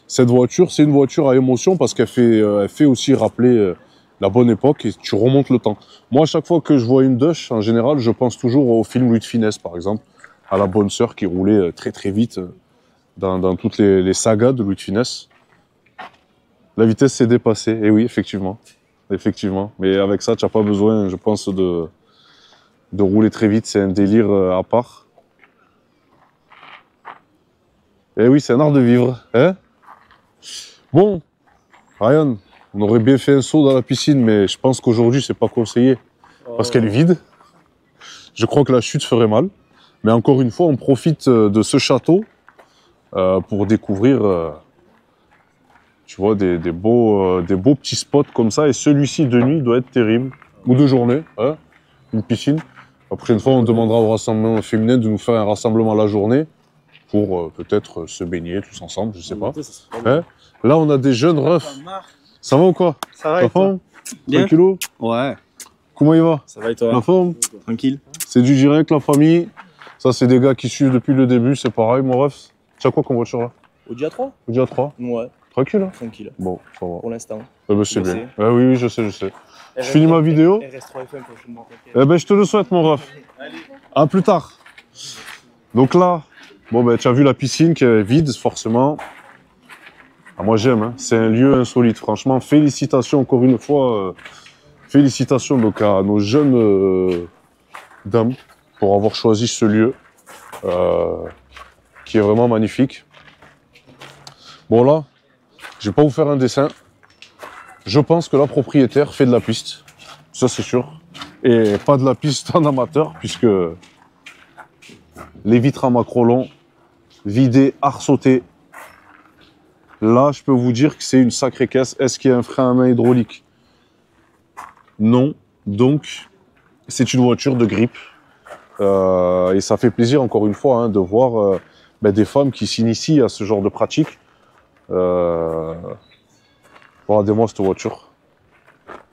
Cette voiture, c'est une voiture à émotion parce qu'elle fait aussi rappeler la bonne époque et tu remontes le temps. Moi, à chaque fois que je vois une Dush, en général, je pense toujours au film Louis de Funès, par exemple, à la bonne sœur qui roulait très très vite dans toutes les sagas de Louis de Funès. La vitesse s'est dépassée, et oui, effectivement. Effectivement. Mais avec ça, tu n'as pas besoin, je pense, de rouler très vite. C'est un délire à part. Et oui, c'est un art de vivre. Hein? Bon, Ryan, on aurait bien fait un saut dans la piscine, mais je pense qu'aujourd'hui, c'est pas conseillé. Parce qu'elle est vide. Je crois que la chute ferait mal. Mais encore une fois, on profite de ce château pour découvrir... tu vois, des beaux petits spots comme ça. Et celui-ci de nuit doit être terrible. Ou de journée, hein, une piscine. La prochaine fois, on demandera au rassemblement féminin de nous faire un rassemblement la journée pour peut-être se baigner tous ensemble, je sais pas. Hein. Là, on a des jeunes refs. Ça va ou quoi? Ça va La et toi? forme? Bien. Tranquillo? Ouais. Comment il va? Ça va et toi? La forme? Tranquille. C'est du direct, la famille. Ça, c'est des gars qui suivent depuis le début, c'est pareil, mon ref. Tu as quoi comme voiture là? Audi A3? Audi A3? Ouais, Tranquille, hein? tranquille. Bon, ça va. Pour l'instant. Eh ben, c'est Je bien. sais. Oui, je sais. Je finis ma vidéo. RS3 FM prochainement. Eh ben, je te le souhaite, mon ref. À plus tard. Donc là, tu as vu la piscine qui est vide, forcément. Ah, moi j'aime, hein. C'est un lieu insolite. Franchement, félicitations encore une fois. Félicitations donc à nos jeunes dames pour avoir choisi ce lieu qui est vraiment magnifique. Bon là, je vais pas vous faire un dessin. Je pense que la propriétaire fait de la piste, ça c'est sûr. Et pas de la piste en amateur puisque les vitres à macrolon, vidées, arsautées. Là, je peux vous dire que c'est une sacrée caisse. Est-ce qu'il y a un frein à main hydraulique? Non. Donc, c'est une voiture de grippe. Et ça fait plaisir, encore une fois, hein, de voir des femmes qui s'initient à ce genre de pratique. Regardez-moi cette voiture.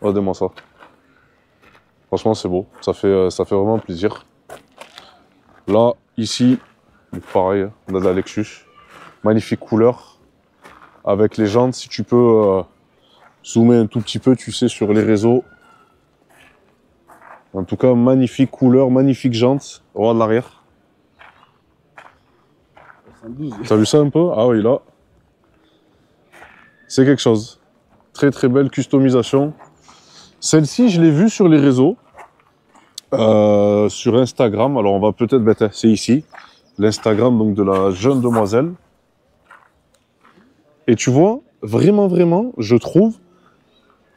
Regardez-moi ça. Franchement, c'est beau. Ça fait vraiment plaisir. Là, ici, pareil, on a de la Lexus. Magnifique couleur. Avec les jantes, si tu peux zoomer un tout petit peu, tu sais, sur les réseaux. En tout cas, magnifique couleur, magnifique jantes. Regarde l'arrière. T'as vu ça un peu? Ah oui, là. C'est quelque chose. Très très belle customisation. Celle-ci, je l'ai vue sur les réseaux. Sur Instagram. Alors, on va peut-être... c'est ici. L'Instagram donc de la jeune demoiselle. Et tu vois, vraiment, vraiment, je trouve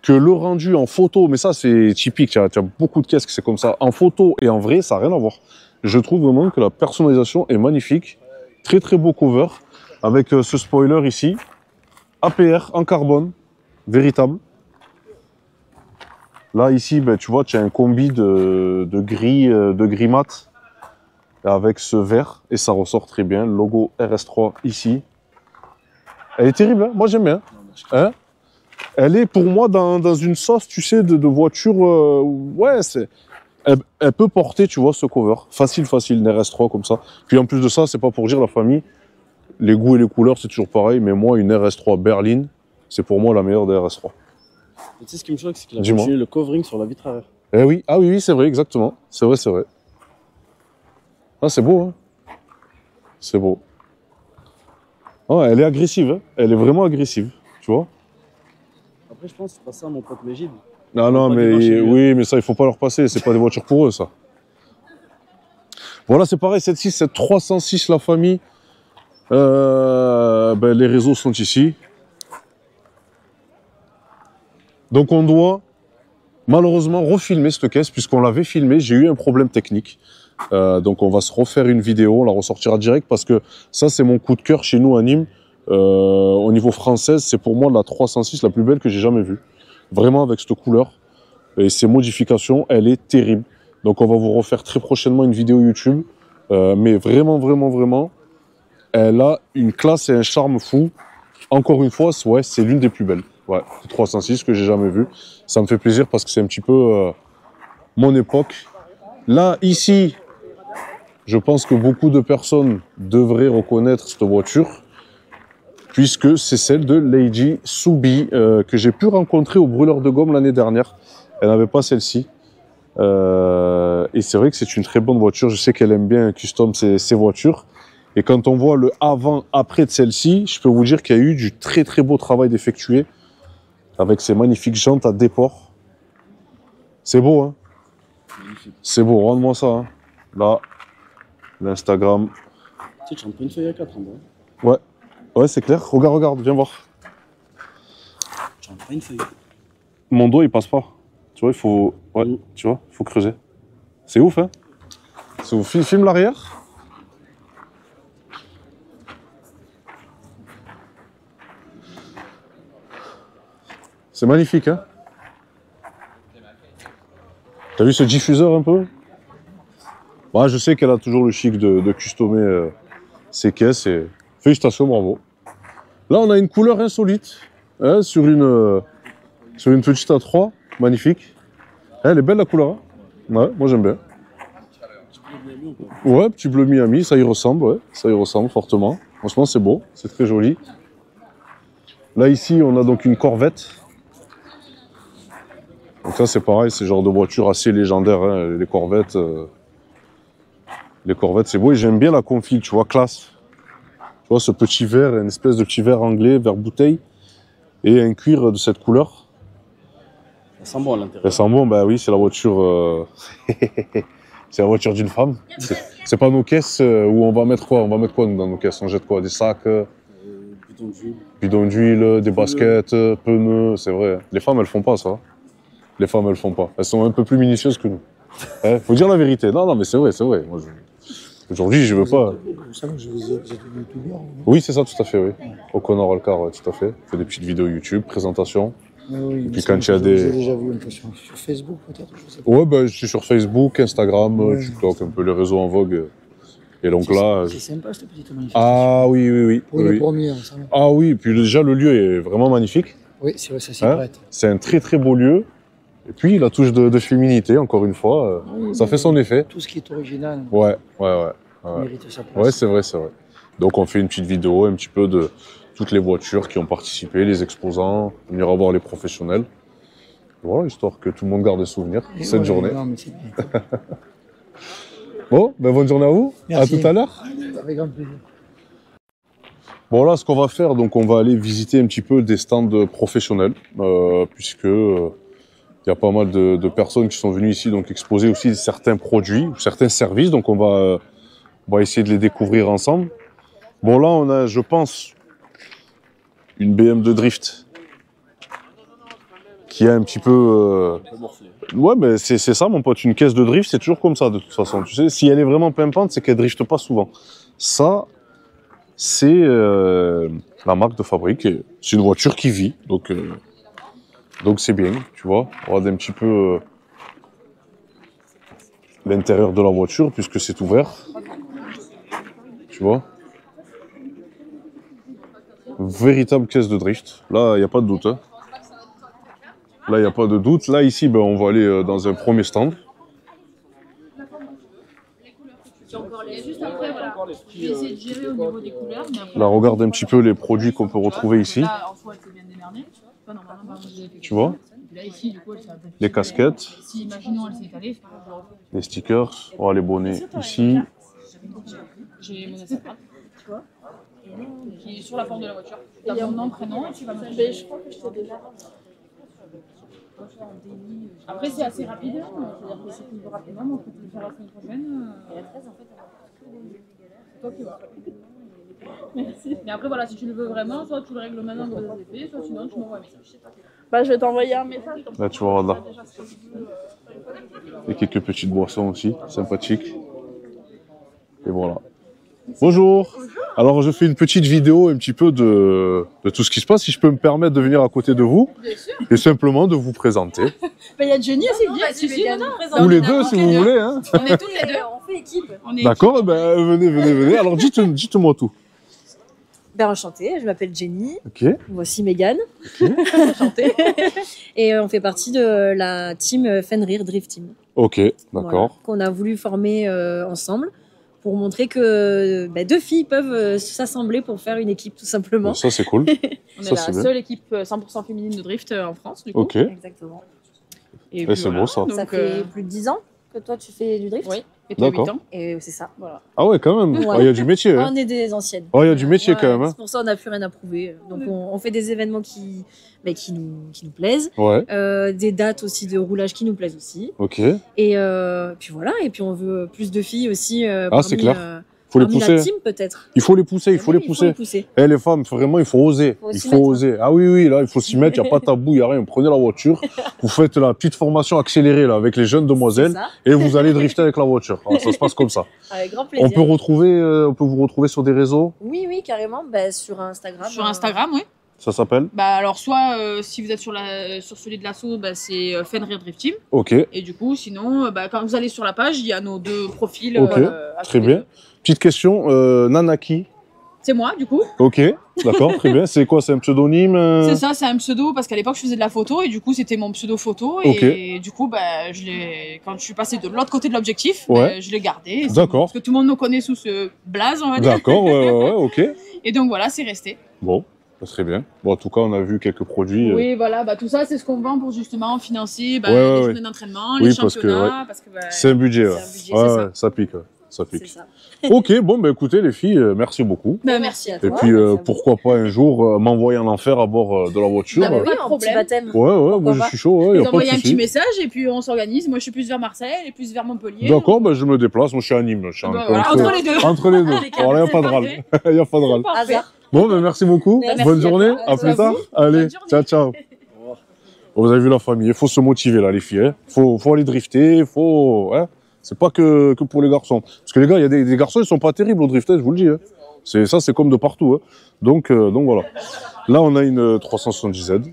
que le rendu en photo, mais ça c'est typique, tu as beaucoup de caisses que c'est comme ça, en photo et en vrai, ça n'a rien à voir. Je trouve vraiment que la personnalisation est magnifique. Très très beau cover, avec ce spoiler ici. APR en carbone, véritable. Là ici, tu vois, tu as un combi de gris mat, avec ce vert, et ça ressort très bien. Le logo RS3 ici. Elle est terrible, hein, moi j'aime bien. Hein, elle est pour moi dans une sauce, tu sais, de voiture. Ouais, elle peut porter, tu vois, ce cover. Facile, une RS3 comme ça. Puis en plus de ça, c'est pas pour dire la famille. Les goûts et les couleurs, c'est toujours pareil. Mais moi, une RS3 berline, c'est pour moi la meilleure des RS3. Tu sais ce qui me choque, c'est qu'il a continué le covering sur la vitre arrière. Eh oui, ah oui, c'est vrai, exactement. C'est vrai. Ah, c'est beau, hein. C'est beau. Oh, elle est agressive, hein. Elle est vraiment agressive, tu vois. Après, je pense que c'est pas ça, mon pote Mégide. Non, mais oui, mais ça, il faut pas leur passer. C'est pas des voitures pour eux, ça. Voilà, c'est pareil, cette 306, la famille. Les réseaux sont ici. Donc, on doit malheureusement refilmer cette caisse, puisqu'on l'avait filmée. J'ai eu un problème technique. Donc on va se refaire une vidéo, on la ressortira direct parce que ça c'est mon coup de cœur chez nous à Nîmes. Au niveau française, c'est pour moi la 306 la plus belle que j'ai jamais vue. Vraiment avec cette couleur et ces modifications, elle est terrible. Donc on va vous refaire très prochainement une vidéo YouTube. Mais vraiment, elle a une classe et un charme fou. Encore une fois, ouais, c'est l'une des plus belles. Ouais, 306 que j'ai jamais vue. Ça me fait plaisir parce que c'est un petit peu mon époque. Là, ici, je pense que beaucoup de personnes devraient reconnaître cette voiture, puisque c'est celle de Lady Soubi, que j'ai pu rencontrer au brûleur de gomme l'année dernière. Elle n'avait pas celle-ci. Et c'est vrai que c'est une très bonne voiture. Je sais qu'elle aime bien custom ses voitures. Et quand on voit le avant-après de celle-ci, je peux vous dire qu'il y a eu du très très beau travail d'effectué, avec ces magnifiques jantes à déport. C'est beau, hein? C'est beau, rends-moi ça. Hein. Là, l'Instagram. Tu sais, tu rentres pas une feuille à 4 en bas. Ouais, c'est clair. Regarde, viens voir. Tu rentres pas une feuille. Mon dos, il passe pas. Tu vois, il faut. Ouais, tu vois, il faut creuser. C'est ouf, hein? C'est ouf. Filme l'arrière. C'est magnifique, hein? T'as vu ce diffuseur un peu? Ouais, je sais qu'elle a toujours le chic de customer ses caisses et félicitations, bravo. Là, on a une couleur insolite hein, sur une petite A3, magnifique. Elle est belle la couleur. Hein? Ouais, moi j'aime bien. Ouais, petit bleu Miami, ça y ressemble, ouais, ça y ressemble fortement. Franchement, c'est beau, c'est très joli. Là, ici, on a donc une Corvette. Donc ça, c'est pareil, c'est le genre de voiture assez légendaire, hein, les Corvettes. Les Corvettes, c'est beau et j'aime bien la config, tu vois, classe. Tu vois, ce petit verre, une espèce de petit verre anglais, verre bouteille, et un cuir de cette couleur. Ça sent bon à l'intérieur. Ça sent bon, bah oui, c'est la voiture... c'est la voiture d'une femme. C'est pas nos caisses où on va mettre quoi? On va mettre quoi nous, dans nos caisses? On jette quoi? Des sacs, bidons d'huile, des baskets, pneus, c'est vrai. Les femmes, elles font pas ça. Les femmes, elles font pas. Elles sont un peu plus minutieuses que nous. Faut dire la vérité. Non, non, mais c'est vrai, c'est vrai. Aujourd'hui, je veux pas. Vous savez que je vous ai youtubeur. Oui, c'est ça, tout à fait, oui. O'Connor Alcar, tout à fait. Fait des petites vidéos YouTube, présentations. Oui, et puis quand il y a des... J'ai déjà vu un peu sur Facebook, peut-être, je sais pas. Ouais, bah, je suis sur Facebook, Instagram, TikTok, un peu les réseaux en vogue. Et donc là... C'est sympa, cette petite manifestation. Ah oui, oui, oui. Pour les premiers, ça va. Ah oui, puis déjà, le lieu est vraiment magnifique. Oui, c'est vrai, ça s'y prête. C'est un très, très beau lieu. Et puis, la touche de féminité, encore une fois, ça fait son effet. Tout ce qui est original. Ouais. Mérite sa place. Ouais, c'est vrai, c'est vrai. Donc, on fait une petite vidéo, un petit peu de toutes les voitures qui ont participé, les exposants, on ira voir les professionnels. Voilà, histoire que tout le monde garde des souvenirs de cette journée. Non, mais c'est bien. Bon, ben bonne journée à vous. Merci. À tout à l'heure. Avec grand plaisir. Bon, là, ce qu'on va faire, donc, on va aller visiter un petit peu des stands professionnels, puisque il y a pas mal de personnes qui sont venues ici, donc exposer aussi certains produits, ou certains services. Donc, on va essayer de les découvrir ensemble. Bon, là, on a, je pense, une BM de drift qui a un petit peu... Ouais, mais c'est ça, mon pote. Une caisse de drift, c'est toujours comme ça, de toute façon. Tu sais, si elle est vraiment pimpante, c'est qu'elle drifte pas souvent. Ça, c'est la marque de fabrique. C'est une voiture qui vit, donc c'est bien, tu vois. On regarde un petit peu l'intérieur de la voiture, puisque c'est ouvert. Tu vois. Véritable caisse de drift. Là, il n'y a pas de doute. Hein. Là, il n'y a pas de doute. Là, ici, ben, on va aller dans un premier stand. Là, regarde un petit peu les produits qu'on peut retrouver ici. Tu vois? Les casquettes. Les stickers. Oh, les bonnets ici. J'ai mon Instagram, tu vois, qui est sur la porte de la voiture. Tu as mon nom, prénom, et tu vas me faire. Je crois que je t'ai déjà. Après, c'est assez rapide, c'est-à-dire que c'est plus rapidement, donc on peut le faire la semaine prochaine. Et la 13, en fait, c'est toi qui vois. Merci. Mais après, voilà, si tu le veux vraiment, soit tu le règles maintenant dans les effets, soit sinon tu m'envoies un message. Bah, je vais t'envoyer un message. Là, tu vois, là. Et quelques petites boissons aussi, sympathiques. Et voilà. Bonjour. Alors, je fais une petite vidéo un petit peu de tout ce qui se passe. Si je peux me permettre de venir à côté de vous. Bien sûr. Et simplement de vous présenter. Il y a Jenny aussi, Ou les deux, si vous voulez. Hein. On est toutes les deux, on fait équipe. D'accord, ben, venez. Alors, dites-moi tout. Ben, enchantée, je m'appelle Jenny. Ok. Voici Mégane. Okay. Enchantée. Et on fait partie de la team Fenrir Drift Team. Ok, d'accord. Voilà, qu'on a voulu former ensemble pour montrer que deux filles peuvent s'assembler pour faire une équipe, tout simplement. Ça, c'est cool. On est la seule équipe 100% féminine de drift en France, du coup. Ok. Exactement. Et c'est beau, ça. Donc, ça fait plus de 10 ans que toi, tu fais du drift. Oui, et toi 8 ans. Et c'est ça, voilà. Ah ouais, quand même. Ouais. Il y a du métier. On est des anciennes. Oh, il y a du métier quand même. Hein. C'est pour ça qu'on n'a plus rien à prouver. Donc, on fait des événements qui nous plaisent. Ouais. Des dates aussi de roulage qui nous plaisent aussi. Ok. Et puis voilà. Et puis, on veut plus de filles aussi. C'est clair. Faut les pousser. La team, peut-être. Il faut les pousser, il faut les pousser. Eh, les femmes, vraiment, il faut oser. Il faut oser. Ah oui, là, il faut s'y mettre. Il n'y a pas de tabou, il n'y a rien. Prenez la voiture. Vous faites la petite formation accélérée là, avec les jeunes demoiselles. Et vous allez drifter avec la voiture. Alors, ça se passe comme ça. Avec grand plaisir. On peut vous retrouver sur des réseaux? Oui, carrément. Sur Instagram. Sur Instagram, oui. Ça s'appelle? Alors, soit si vous êtes sur celui de l'assaut, c'est Fenrir Drift Team. Ok. Et du coup, sinon, quand vous allez sur la page, il y a nos deux profils. Ok, très bien. Petite question, Nanaki. C'est moi, du coup. Ok, d'accord, très bien. C'est quoi, c'est un pseudonyme C'est ça, c'est un pseudo, parce qu'à l'époque, je faisais de la photo, et du coup, c'était mon pseudo photo. Et du coup, quand je suis passée de l'autre côté de l'objectif, je l'ai gardé. D'accord. Parce que tout le monde me connaît sous ce blaze, on va dire. D'accord, ouais, ok. Et donc voilà, c'est resté. Bon. Très bien. Bon, en tout cas, on a vu quelques produits. Oui, voilà, tout ça, c'est ce qu'on vend pour justement financer les journées d'entraînement, les championnats. Parce que, c'est un budget, ça. Ça pique. Ça pique. C'est ça. Ok, bon, bah écoutez, les filles, merci beaucoup. Bah, Merci à Et toi. puis, merci à vous. pourquoi pas un jour m'envoyer en enfer à bord de la voiture. Ah, mais oui, Pas de un petit problème. baptême. Ouais, moi Pourquoi je pas. suis chaud, ouais, y Vous a pas de envoyez un petit souci. message et puis on s'organise. Moi, je suis plus vers Marseille, elle est plus vers Montpellier. D'accord, bah je me déplace, moi je suis à Nîmes. Je suis Bah, un peu voilà, entre les deux. Entre les deux. Impeccable. Voilà, y a pas de râle. Parfait. Y a pas de râle. Parfait. Hasard. Bon, bah merci beaucoup. Merci Bonne à journée. toi. À plus tard. vous. Allez, Bonne journée. ciao, ciao. Bon, vous avez vu la famille, il faut se motiver là, les filles. Hein. Faut aller drifter, faut. Hein. C'est pas que pour les garçons. Parce que les gars, il y a des garçons, ils sont pas terribles au drift, je vous le dis. Hein. C'est comme de partout. Hein. Donc voilà. Là, on a une 370Z.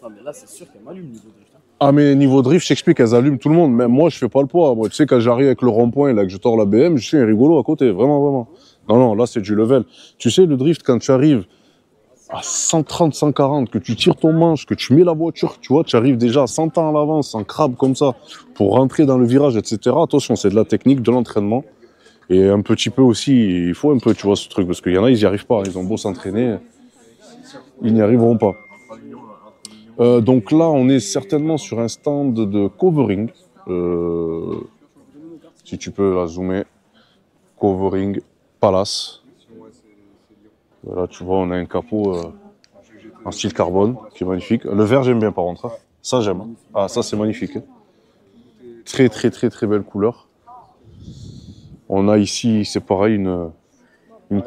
Ah, mais là, c'est sûr qu'elle m'allume niveau drift. Hein. Ah, mais niveau drift, je t'explique, elles allument tout le monde. Même moi, je fais pas le poids. Moi, tu sais, quand j'arrive avec le rond-point, là, que je tords la BM, je suis un rigolo à côté. Vraiment, vraiment. Non, là, c'est du level. Tu sais, le drift, quand tu arrives à 130, 140, que tu tires ton manche, que tu mets la voiture, tu vois, tu arrives déjà à 100 ans à l'avance, en crabe comme ça, pour rentrer dans le virage, etc. Attention, c'est de la technique, de l'entraînement. Et un petit peu aussi, il faut un peu, tu vois, ce truc. Parce qu'il y en a, ils n'y arrivent pas. Ils ont beau s'entraîner, ils n'y arriveront pas. Donc là, on est certainement sur un stand de covering. Si tu peux la zoomer. Covering Palace. Voilà, tu vois, on a un capot en style carbone qui est magnifique. Le vert, j'aime bien par contre. Hein. Ça, j'aime. Ah, ça, c'est magnifique. Hein. Très, très, très, très belle couleur. On a ici, c'est pareil, une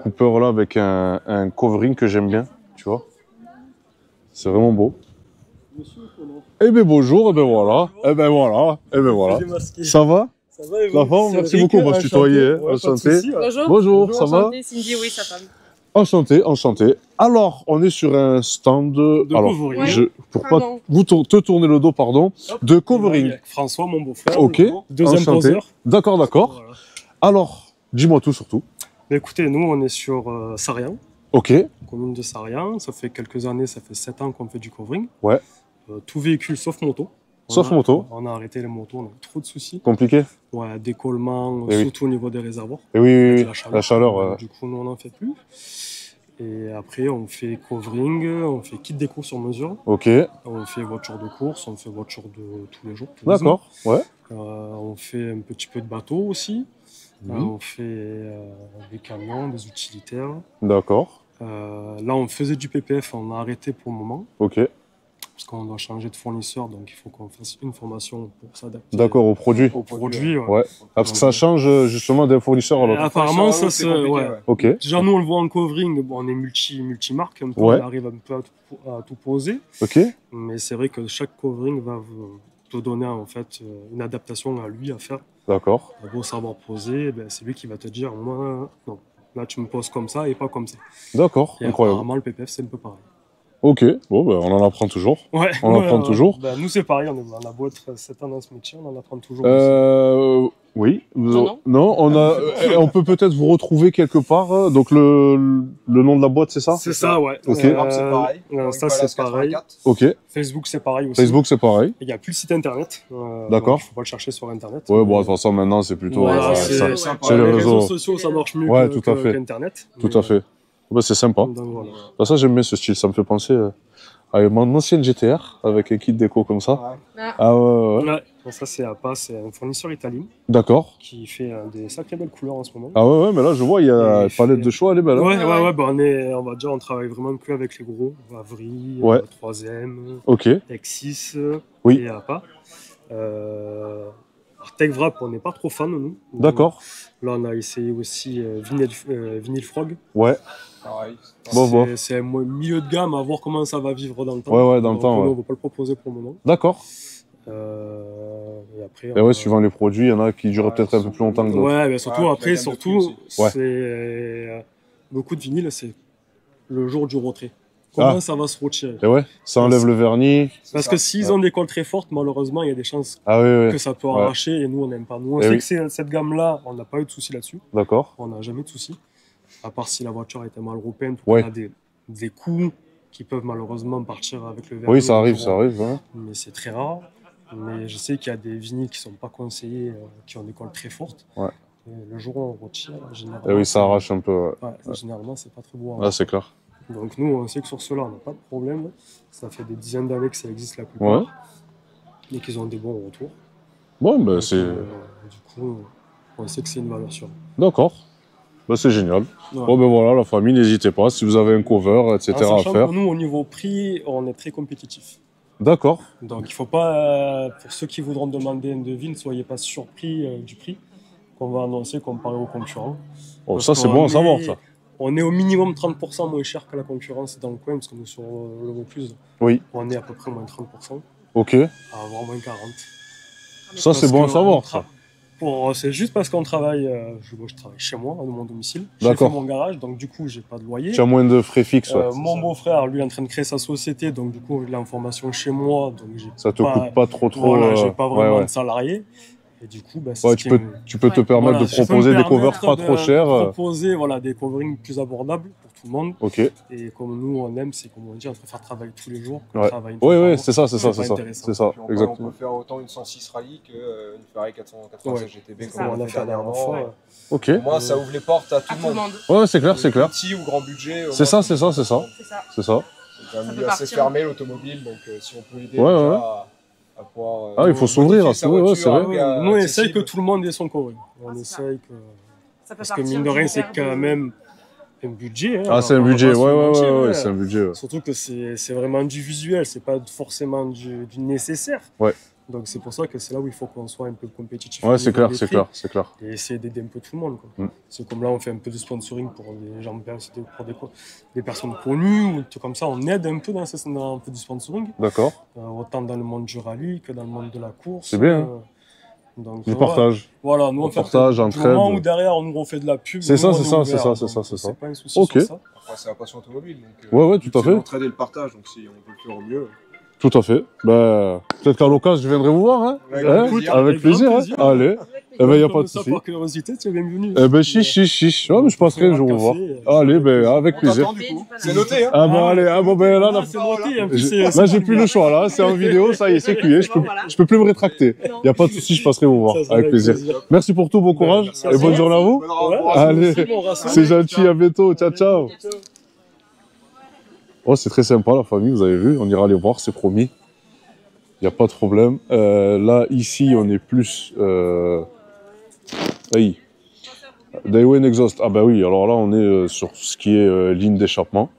Cooper là avec un covering que j'aime bien, tu vois. C'est vraiment beau. Eh ben bonjour, eh ben voilà, eh ben voilà, eh ben voilà. Ça va? Ça va, et vous? La forme, merci beaucoup, on va se tutoyer, hein. Enchanté. Bonjour. Bonjour, ça va? Cindy, oui, sa femme. Enchanté, enchanté. Alors, on est sur un stand de covering. Pour pas te tourner le dos, pardon, de covering. Avec François, mon beau-frère. Ok, Deuxième enchanté. poseur. D'accord. Voilà. Alors, dis-moi tout surtout. Mais écoutez, nous, on est sur Sarian, Ok, commune de Sarian. Ça fait quelques années, ça fait 7 ans qu'on fait du covering. Ouais. Tout véhicule sauf moto. Sauf moto. On a arrêté les motos, on a eu trop de soucis. compliqué. Ouais, décollement, Eh oui. surtout au niveau des réservoirs. Et oui, Avec la chaleur. Du coup, nous, on n'en fait plus. Et après, on fait covering, on fait kit déco sur mesure. Ok, On fait voiture de course, on fait voiture de tous les jours. d'accord, ouais. On fait un petit peu de bateau aussi. Mhm. On fait des camions, des utilitaires. D'accord, Là, on faisait du PPF, on a arrêté pour le moment. ok. Parce qu'on doit changer de fournisseur, donc il faut qu'on fasse une formation pour s'adapter D'accord, au produit. au produit. Ouais. Ouais. Ah, parce que ça change justement d'un fournisseur à l'autre. Apparemment, ça se. Ouais. Ok, Déjà, nous, on le voit en covering, bon, on est multi-marque, un peu, Ouais. on arrive un peu à tout poser. ok, Mais c'est vrai que chaque covering va te donner en fait une adaptation à lui à faire. d'accord. Il beau savoir poser, ben, c'est lui qui va te dire, moi, non, là tu me poses comme ça et pas comme ça. D'accord, Et incroyable. apparemment, le PPF, c'est un peu pareil. Ok, bon, ben, on en apprend toujours. Ouais, On en apprend toujours. Ben, nous, c'est pareil, on a beau être 7 ans dans ce métier, on en apprend toujours. Oui. Non. On peut peut-être vous retrouver quelque part. Donc le nom de la boîte, c'est ça? C'est ça, ouais. Ok. c'est pareil. Ça, c'est pareil. Ok. Facebook, c'est pareil aussi. Facebook, c'est pareil. Il n'y a plus le site internet. D'accord. Il ne faut pas le chercher sur internet. Ouais, bon, de toute façon, maintenant, c'est plutôt. Voilà, c'est c'est les les réseaux. réseaux sociaux, ça marche mieux Ouais, tout à fait. qu'Internet. Tout à fait. Bah, c'est sympa. Donc, voilà. Bah, ça, j'aime bien ce style. Ça me fait penser à mon ancienne GTR avec un kit déco comme ça. Ah ouais. Ouais. Donc ça, c'est APA, c'est un fournisseur italien D'accord. qui fait des sacrées belles couleurs en ce moment. Ah ouais, mais là, je vois, il y a Et une palette fait- de choix, elle est belle. Hein. Ouais, bah, on va dire, on travaille vraiment que avec les gros. Avri, Ouais. 3M, Ok. X6 Oui. et APA. Tech Wrap, on n'est pas trop fan, nous. D'accord. Là, on a essayé aussi Vinyl Frog. Ouais. Bon. C'est un milieu de gamme, à voir comment ça va vivre dans le temps. Ouais, dans le Donc, temps, nous, ouais. on ne va pas le proposer pour le moment. D'accord. Et après, Et ouais, suivant les produits, il y en a qui durent peut-être un peu plus longtemps que d'autres. Ouais, mais surtout, après, surtout, Ouais. c'est beaucoup de vinyle, c'est le jour du retrait. Comment Ah. ça va se retirer? Et ouais, ça enlève le vernis. Parce que s'ils ont des cols très fortes, malheureusement, il y a des chances Ah oui. que ça peut Ouais. arracher et nous, on n'aime pas. Nous, on Eh sait oui. que cette gamme-là, on n'a pas eu de soucis là-dessus. D'accord. On n'a jamais de soucis. À part si la voiture était mal repeinte ou Ouais. qu'on a des coups qui peuvent malheureusement partir avec le vernis. Oui, ça arrive. Ouais. Mais c'est très rare. Mais je sais qu'il y a des vinyles qui ne sont pas conseillés, qui ont des cols très fortes. Ouais. Et le jour où on retire, généralement. Et oui, ça arrache un peu. Ouais. Ouais, généralement, c'est pas très beau. Ah, c'est clair. Donc nous, on sait que sur ceux-là, on n'a pas de problème. Ça fait des dizaines d'années que ça existe la plupart. Ouais. Et qu'ils ont des bons retours. Bon, ben Donc, c'est. du coup, on sait que c'est une valeur sûre. D'accord. Bah, c'est génial. Ouais. Bon, ben voilà, la famille, n'hésitez pas. Si vous avez un cover, etc. En à sachant faire. que nous, au niveau prix, on est très compétitif. D'accord. Donc, il ne faut pas, pour ceux qui voudront demander un devis, ne soyez pas surpris du prix qu'on va annoncer comparé aux concurrents. Oh, Parce ça, c'est qu'on bon à savoir, est- ça. On est au minimum 30% moins cher que la concurrence dans le coin, parce que nous, sur le Vaucluse, Oui. on est à peu près moins 30%, Ok. à avoir moins 40%. Ça, c'est Parce bon à que savoir, on ça. Bon, c'est juste parce qu'on travaille, je travaille chez moi, à mon domicile. J'ai D'accord. fait mon garage, donc du coup, j'ai pas de loyer. Tu as moins de frais fixes, ouais. Mon beau-frère, lui, est en train de créer sa société, donc du coup, il a l'information chez moi, donc j'ai Ça te coûte pas trop. Voilà, j'ai pas vraiment ouais. de salariés. Et du coup, bah, c'est Ouais, ce tu qui peux, me- tu peux te permettre Voilà, de je peux me proposer des covers permettre pas trop de chers. proposer voilà, des coverings plus abordables pour tout le monde. Ok. Et comme nous, on aime, c'est comme on dit, on préfère travailler tous les jours. Ouais. Travailler une fois Oui, par oui, mois. c'est ça, c'est ça, pas c'est ça. intéressant. C'est ça, Puis on exactement. peut faire autant une 106 rallye qu'une Ferrari 496 Ouais. GTB C'est comme ça, on a fait dernièrement. fois. Ok. Au moins, ça ouvre les portes à tout le monde. Ouais, c'est clair, c'est clair. Petit ou grand budget. au C'est moins, ça, c'est ça, c'est ça. C'est ça. C'est ça. C'est un Ça milieu peut assez partir. fermé, l'automobile, donc si on peut aider Ouais, déjà ouais. à pouvoir. Ah, il faut s'ouvrir à modifier ça, sa ouais, voiture c'est vrai. à prix Nous, on essaye accessible. que tout le monde ait son covering. On c'est ça. essaye que. Ça peut Parce que partir mine de rien, d'une c'est paire quand de- même un budget. Hein, Ah, c'est un on va budget, pas ouais, se ouais, mentir, ouais, hein. c'est un budget. Ouais. Surtout que c'est vraiment du visuel, c'est pas forcément du nécessaire. Ouais. Donc c'est pour ça que c'est là où il faut qu'on soit un peu compétitif. Ouais, au c'est niveau clair, des c'est prix clair, c'est clair. Et essayer d'aider un peu tout le monde. Quoi. Mm. C'est comme là, on fait un peu de sponsoring pour des gens, pour des personnes connues, ou tout comme ça. On aide un peu dans un peu du sponsoring, D'accord. autant dans le monde du rallye que dans le monde de la course. C'est bien, hein. Donc, Du partage. Voilà, nous on Du fait partage, du entraide. moment où derrière on nous refait de la pub. C'est ça, nous, on c'est est ça, ouvert, c'est ça, donc c'est ça, c'est ça. pas un souci Ok. sur ça. Après, c'est la passion automobile. Donc, Ouais, ouais, tout à c'est fait. l'entraide et le partage, donc si on peut le faire au mieux. Tout à fait. Bah, peut-être qu'à l'occasion, je viendrai vous voir, hein. Avec Hein plaisir. Avec plaisir, hein. Allez. Eh ben, y a pas Comme de ça, souci. par curiosité, tu es bienvenu. Eh ben, chiche. Ouais, mais je passerai un jour vous voir. Allez, ben, avec plaisir. Attends, du coup. C'est noté, hein. Ah, bon, allez, ah, bon, ben, là, c'est noté. En plus, là, j'ai plus le choix, là. C'est en vidéo, ça y est, c'est cuit. Je peux plus me rétracter. Y a pas de souci, je passerai vous voir. Avec plaisir. Merci pour tout, bon courage. Merci. Et bonne journée à vous. Allez, c'est gentil, à bientôt. Ciao, ciao. Oh, c'est très sympa, la famille, vous avez vu. On ira les voir, c'est promis. Il n'y a pas de problème. Là, ici, on est plus... Aïe. Daiwen Exhaust. Ah bah oui, alors là, on est sur ce qui est ligne d'échappement.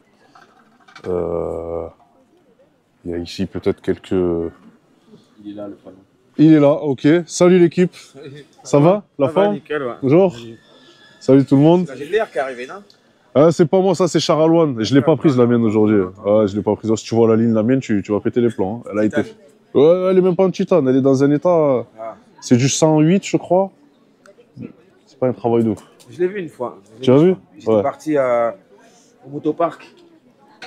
Il y a ici peut-être quelques... Il est là, le panneau. Il est là, ok. Salut l'équipe. Ça va, la forme? Nickel, ouais. Bonjour. Salut tout le monde. J'ai l'air qui est arrivé, non? Ah, c'est pas moi, ça c'est Charalouane. Je l'ai pas prise la mienne aujourd'hui. Ah, je l'ai pas prise. Si tu vois la ligne, la mienne, tu vas péter les plombs. Hein. Elle a été... Ouais, elle est même pas en titane. Elle est dans un état... Ah. C'est du 108, je crois. C'est pas un travail de ouf. Je l'ai vu une fois. Tu as vu? J'étais Ouais. parti au motopark.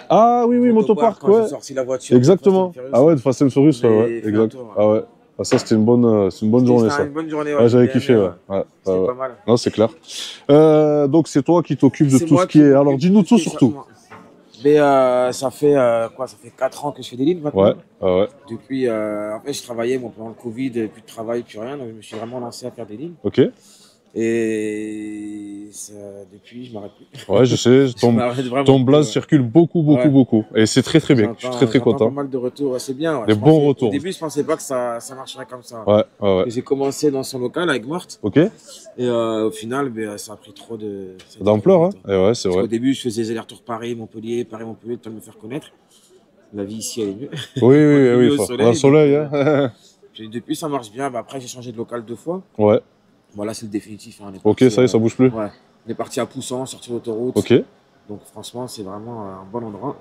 Ah oui, Motopark, quand ouais. j'ai sorti la voiture. Exactement. de Fast and Furious. Ah ouais, de Fast and Furious, Mais ouais, il fait exact. un tour, ouais. Ah ouais. Ah, ça, c'était une bonne journée, ça. C'était une bonne journée, Ouais, j'avais j'ai kiffé, aimé, ouais. Ouais, C'était ouais. pas mal. Non, c'est clair. Donc, c'est toi qui t'occupes de C'est tout moi ce qui est... m'occupe Alors, de dis-nous tout ce qui est surtout. sur moi. Mais ça fait quoi? Ça fait 4 ans que je fais des lignes maintenant. Ouais, ouais. Depuis, en fait, je travaillais moi, pendant le Covid, plus de travail, plus rien. Donc, je me suis vraiment lancé à faire des lignes. Ok. Et depuis, je m'arrête plus. Ouais, je sais. Je m'arrête vraiment Ton plus, blaze ouais. circule beaucoup. Et c'est très, très bien. Je suis très, très J'entends content. pas mal de retours, ouais, c'est bien. Ouais. Des Je bons pensais- retours. Au début, je pensais pas que ça marcherait comme ça. Ouais, ouais, ouais. Et j'ai commencé dans son local avec Morte. Ok. Et au final, ben, ça a pris trop de... ça a été D'ampleur, trop hein. vite, Et ouais, c'est Parce vrai. qu'au début, je faisais des allers-retours Paris-Montpellier, le temps de me faire connaître. La vie ici, elle est mieux. Oui, oui, Au oui. soleil, Au soleil, donc, hein. Puis depuis, ça marche bien. Bah, après, j'ai changé de local 2 fois. Ouais. Voilà, c'est le définitif. Hein. On est Ok, parti, ça y est, ça bouge plus. Ouais. On est parti à Poussan, sortir l'autoroute. Ok. Donc franchement, c'est vraiment un bon endroit.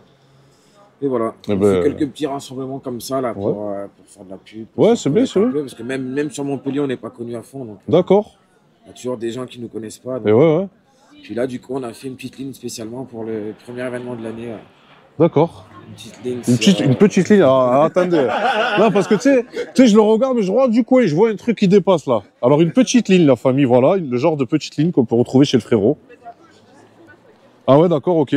Et voilà. Eh On ben, fait quelques petits rassemblements comme ça là pour faire de la pub. pour Ouais, faire c'est bien, connaître c'est un bien. peu, parce que même sur Montpellier, on n'est pas connu à fond. Donc D'accord. il y a toujours des gens qui ne nous connaissent pas. donc, Et ouais, ouais. Puis là, du coup, on a fait une petite ligne spécialement pour le premier événement de l'année. D'accord. Une petite ligne. Une petite ligne. Alors, attendez. Non, parce que tu sais, je le regarde, mais je regarde du coin, je vois un truc qui dépasse là. Alors, une petite ligne, la famille, voilà, le genre de petite ligne qu'on peut retrouver chez le frérot. Ah ouais, d'accord, ok.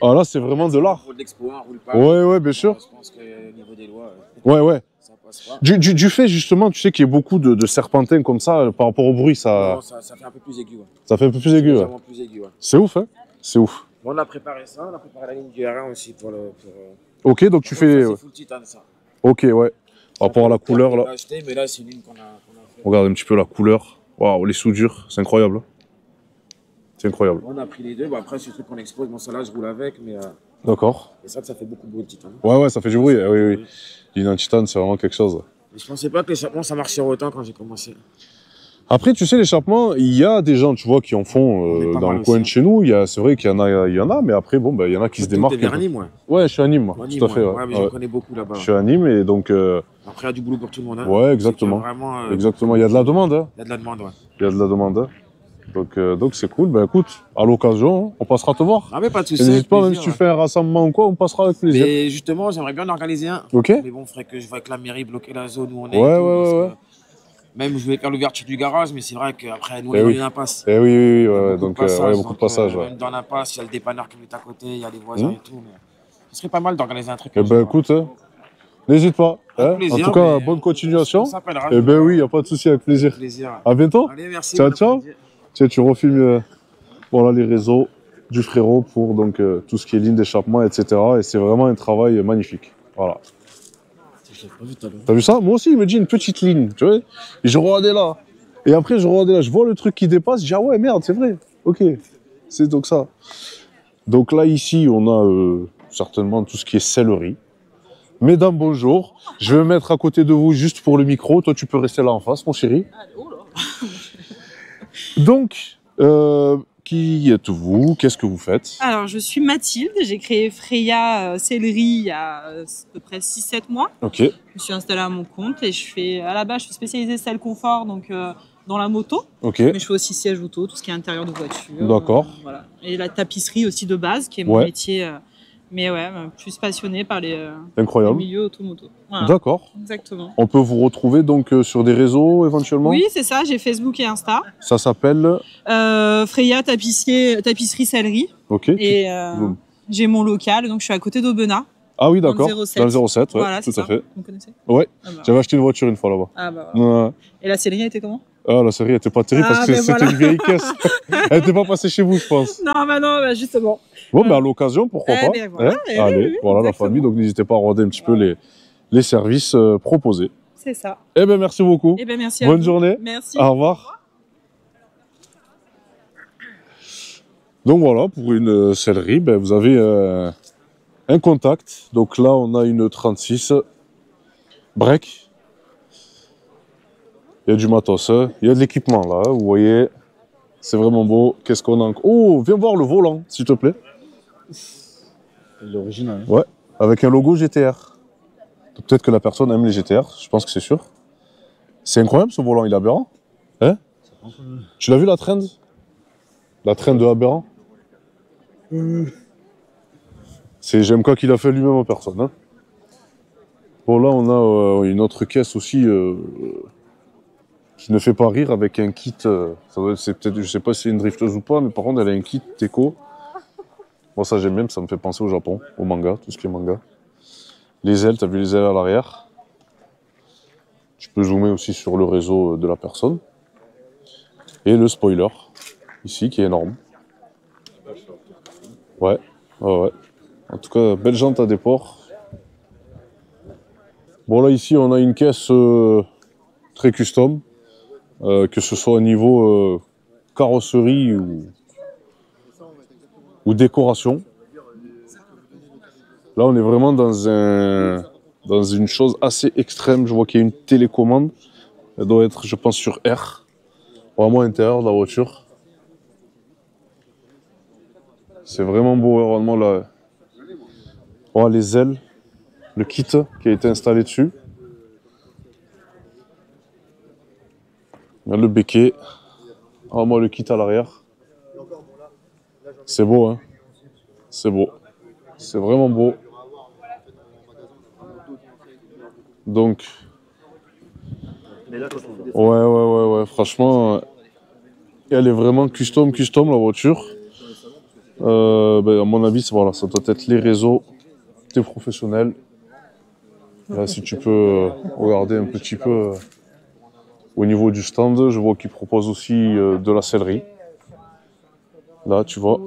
Ah là, c'est vraiment de l'art. Pour l'expo, on roule pas. Ouais, ouais, bien sûr. Je pense qu'au niveau des lois, Ouais, ouais. ça passe pas. Du fait, justement, tu sais qu'il y a beaucoup de serpentins comme ça, par rapport au bruit, Non, ça fait un peu plus aigu. Ouais. ça fait un peu plus aigu. Ouais. Légèrement plus aigu, ouais. C'est ouf, hein. C'est ouf. Bon, on a préparé ça, on a préparé la ligne du R1 aussi pour le. Ok, donc tu fais... Ça, c'est full titane, ça. Ok, ouais. Par rapport à la couleur, là. On l'a acheté, mais là, c'est une ligne qu'on a fait. Regarde un petit peu la couleur. Waouh, les soudures, c'est incroyable. C'est incroyable. On a pris les deux. Bon, après, c'est le truc qu'on expose. Bon, ça là, je roule avec, mais. D'accord. Et ça fait beaucoup de bruit, le titane. Ouais, ça fait du bruit. Oui, oui. Une en titane, c'est vraiment quelque chose. Et je pensais pas que l'échappement, ça marcherait autant quand j'ai commencé. Après, tu sais, l'échappement, il y a des gens, tu vois, qui en font dans le coin de chez nous. C'est vrai qu'il y en a, mais après, bon, il y en a qui se démarquent. Tu es vers Nîmes, ouais. Ouais, je suis à Nîmes, moi. Tout à fait. Ouais, mais j'en connais beaucoup là-bas. Je suis à Nîmes et donc. Après, il y a du boulot pour tout le monde. Hein. Ouais, exactement. Exactement. Il y a de la demande. Hein. Il y a de la demande, ouais. Il y a de la demande. Donc c'est cool. Ben écoute, à l'occasion, on passera te voir. Ah mais pas de soucis. N'hésite pas, même si tu fais un rassemblement ou quoi, on passera avec plaisir. Mais justement, j'aimerais bien en organiser un. Ok. Mais bon, il faudrait que je vois avec la mairie bloquer la zone où on est. Ouais. Même je voulais faire l'ouverture du garage, mais c'est vrai qu'après, nous, on est dans une impasse. Oui. Donc, il y a beaucoup de passages. Même dans l'impasse, il y a le dépanneur qui est à côté, il y a les voisins et tout. Mais ce serait pas mal d'organiser un truc. Eh ben écoute, n'hésite pas. En tout cas, bonne continuation. Eh ben oui, il n'y a pas de souci, avec plaisir. À bientôt. Allez, merci. Ciao. Tiens, tu refilmes voilà, les réseaux du frérot pour donc, tout ce qui est ligne d'échappement, etc. Et c'est vraiment un travail magnifique. Voilà. T'as vu ça? Moi aussi, il me dit une petite ligne, tu vois. Et je regardais là. Et après, je vois le truc qui dépasse, je dis, ah ouais, merde, c'est vrai. Ok, c'est donc ça. Donc là, ici, on a certainement tout ce qui est sellerie. Mesdames, bonjour. Je vais me mettre à côté de vous juste pour le micro. Toi, tu peux rester là en face, mon chéri. Donc, qui êtes-vous? Qu'est-ce que vous faites? Alors, je suis Mathilde. J'ai créé Freya Sellerie il y a à peu près 6-7 mois. Ok. Je me suis installée à mon compte et à la base, je suis spécialisée selle confort, donc dans la moto. Ok. Mais je fais aussi siège auto, tout ce qui est intérieur de voiture. D'accord. Voilà. Et la tapisserie aussi de base, qui est mon métier. Mais ouais, plus passionnée par les milieux automoto. Voilà. D'accord. Exactement. On peut vous retrouver donc sur des réseaux éventuellement? Oui, c'est ça. J'ai Facebook et Insta. Ça s'appelle Freya Tapisserie Sellerie. Ok. Et j'ai mon local, donc je suis à côté d'Aubenas. Ah oui, d'accord. Dans le 07, ouais, voilà, tout à fait. Vous connaissez? Ouais. J'avais acheté une voiture une fois là-bas. Ah bah voilà. Et la sellerie était comment? Ah, la série était pas terrible parce que c'était une vieille caisse. Elle était pas passée chez vous, je pense. Non, justement. Bon, à l'occasion, pourquoi pas. Voilà, allez, voilà la famille. Donc, n'hésitez pas à regarder un petit peu les services proposés. C'est ça. Eh bien, merci beaucoup. Merci Bonne journée. Merci. Au revoir. Donc, voilà, pour une sellerie, vous avez un contact. Donc là, on a une 36 break. Il y a du matos, il y a de l'équipement là, vous voyez. C'est vraiment beau. Qu'est-ce qu'on a? Oh, viens voir le volant, s'il te plaît. L'original. Ouais, avec un logo GTR. Peut-être que la personne aime les GTR, je pense que c'est sûr. C'est incroyable ce volant, il est aberrant. Hein? Tu l'as vu la trend? La trend de aberrant? C'est GMK qui l'a fait lui-même en personne. Hein. Bon, là, on a une autre caisse aussi qui ne fait pas rire avec un kit. C'est peut-être, je sais pas si c'est une drifteuse ou pas, mais par contre, elle a un kit Teco. Bon, ça, j'aime bien, ça me fait penser au Japon, au manga, tout ce qui est manga. Les ailes, t'as vu les ailes à l'arrière? Tu peux zoomer aussi sur le réseau de la personne. Et le spoiler, ici, qui est énorme. Ouais. En tout cas, belle jante à déport. Bon, là, ici, on a une caisse très custom, que ce soit au niveau carrosserie ou décoration. Là, on est vraiment dans une chose assez extrême. Je vois qu'il y a une télécommande. Elle doit être, je pense, sur R. Vraiment à l'intérieur de la voiture. C'est vraiment beau, vraiment là. Oh, les ailes, le kit qui a été installé dessus. Le béquet. Oh, moi, le kit à l'arrière. C'est beau, hein. C'est beau. C'est vraiment beau. Donc. Ouais. Franchement, elle est vraiment custom la voiture. À mon avis, voilà, ça doit être les réseaux des professionnels. Là, si tu peux regarder un petit peu au niveau du stand, je vois qu'ils proposent aussi de la sellerie. Là, tu vois.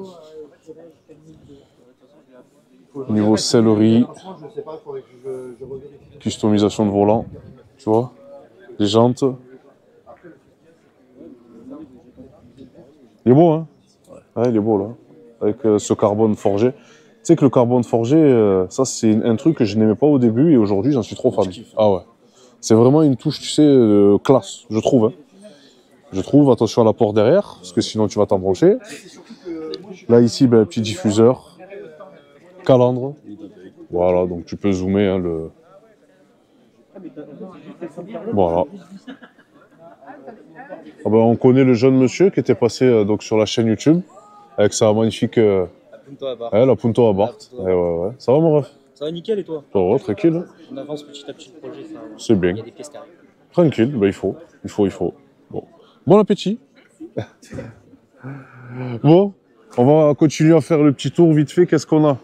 Niveau sellerie, customisation de volant, tu vois, les jantes. Il est beau, hein? Ouais, il est beau, là. Avec ce carbone forgé. Tu sais que le carbone forgé, ça, c'est un truc que je n'aimais pas au début et aujourd'hui, j'en suis trop fan. Ah ouais. C'est vraiment une touche, tu sais, classe, je trouve. Hein. Je trouve, attention à la porte derrière, parce que sinon tu vas t'embrancher. Là, ici, ben, petit diffuseur. Calandre. Voilà, donc tu peux zoomer hein, le... Voilà. Ah ben, on connaît le jeune monsieur qui était passé donc, sur la chaîne YouTube avec sa magnifique... la Punto Abarth. Ouais. Ça va mon ref? Ça va nickel et toi? Ça va, tranquille. Hein. On avance petit à petit le projet. C'est bien. Il y a des pièces carrées. Tranquille, ben, il faut. Bon appétit. Bon, on va continuer à faire le petit tour vite fait. Qu'est-ce qu'on a?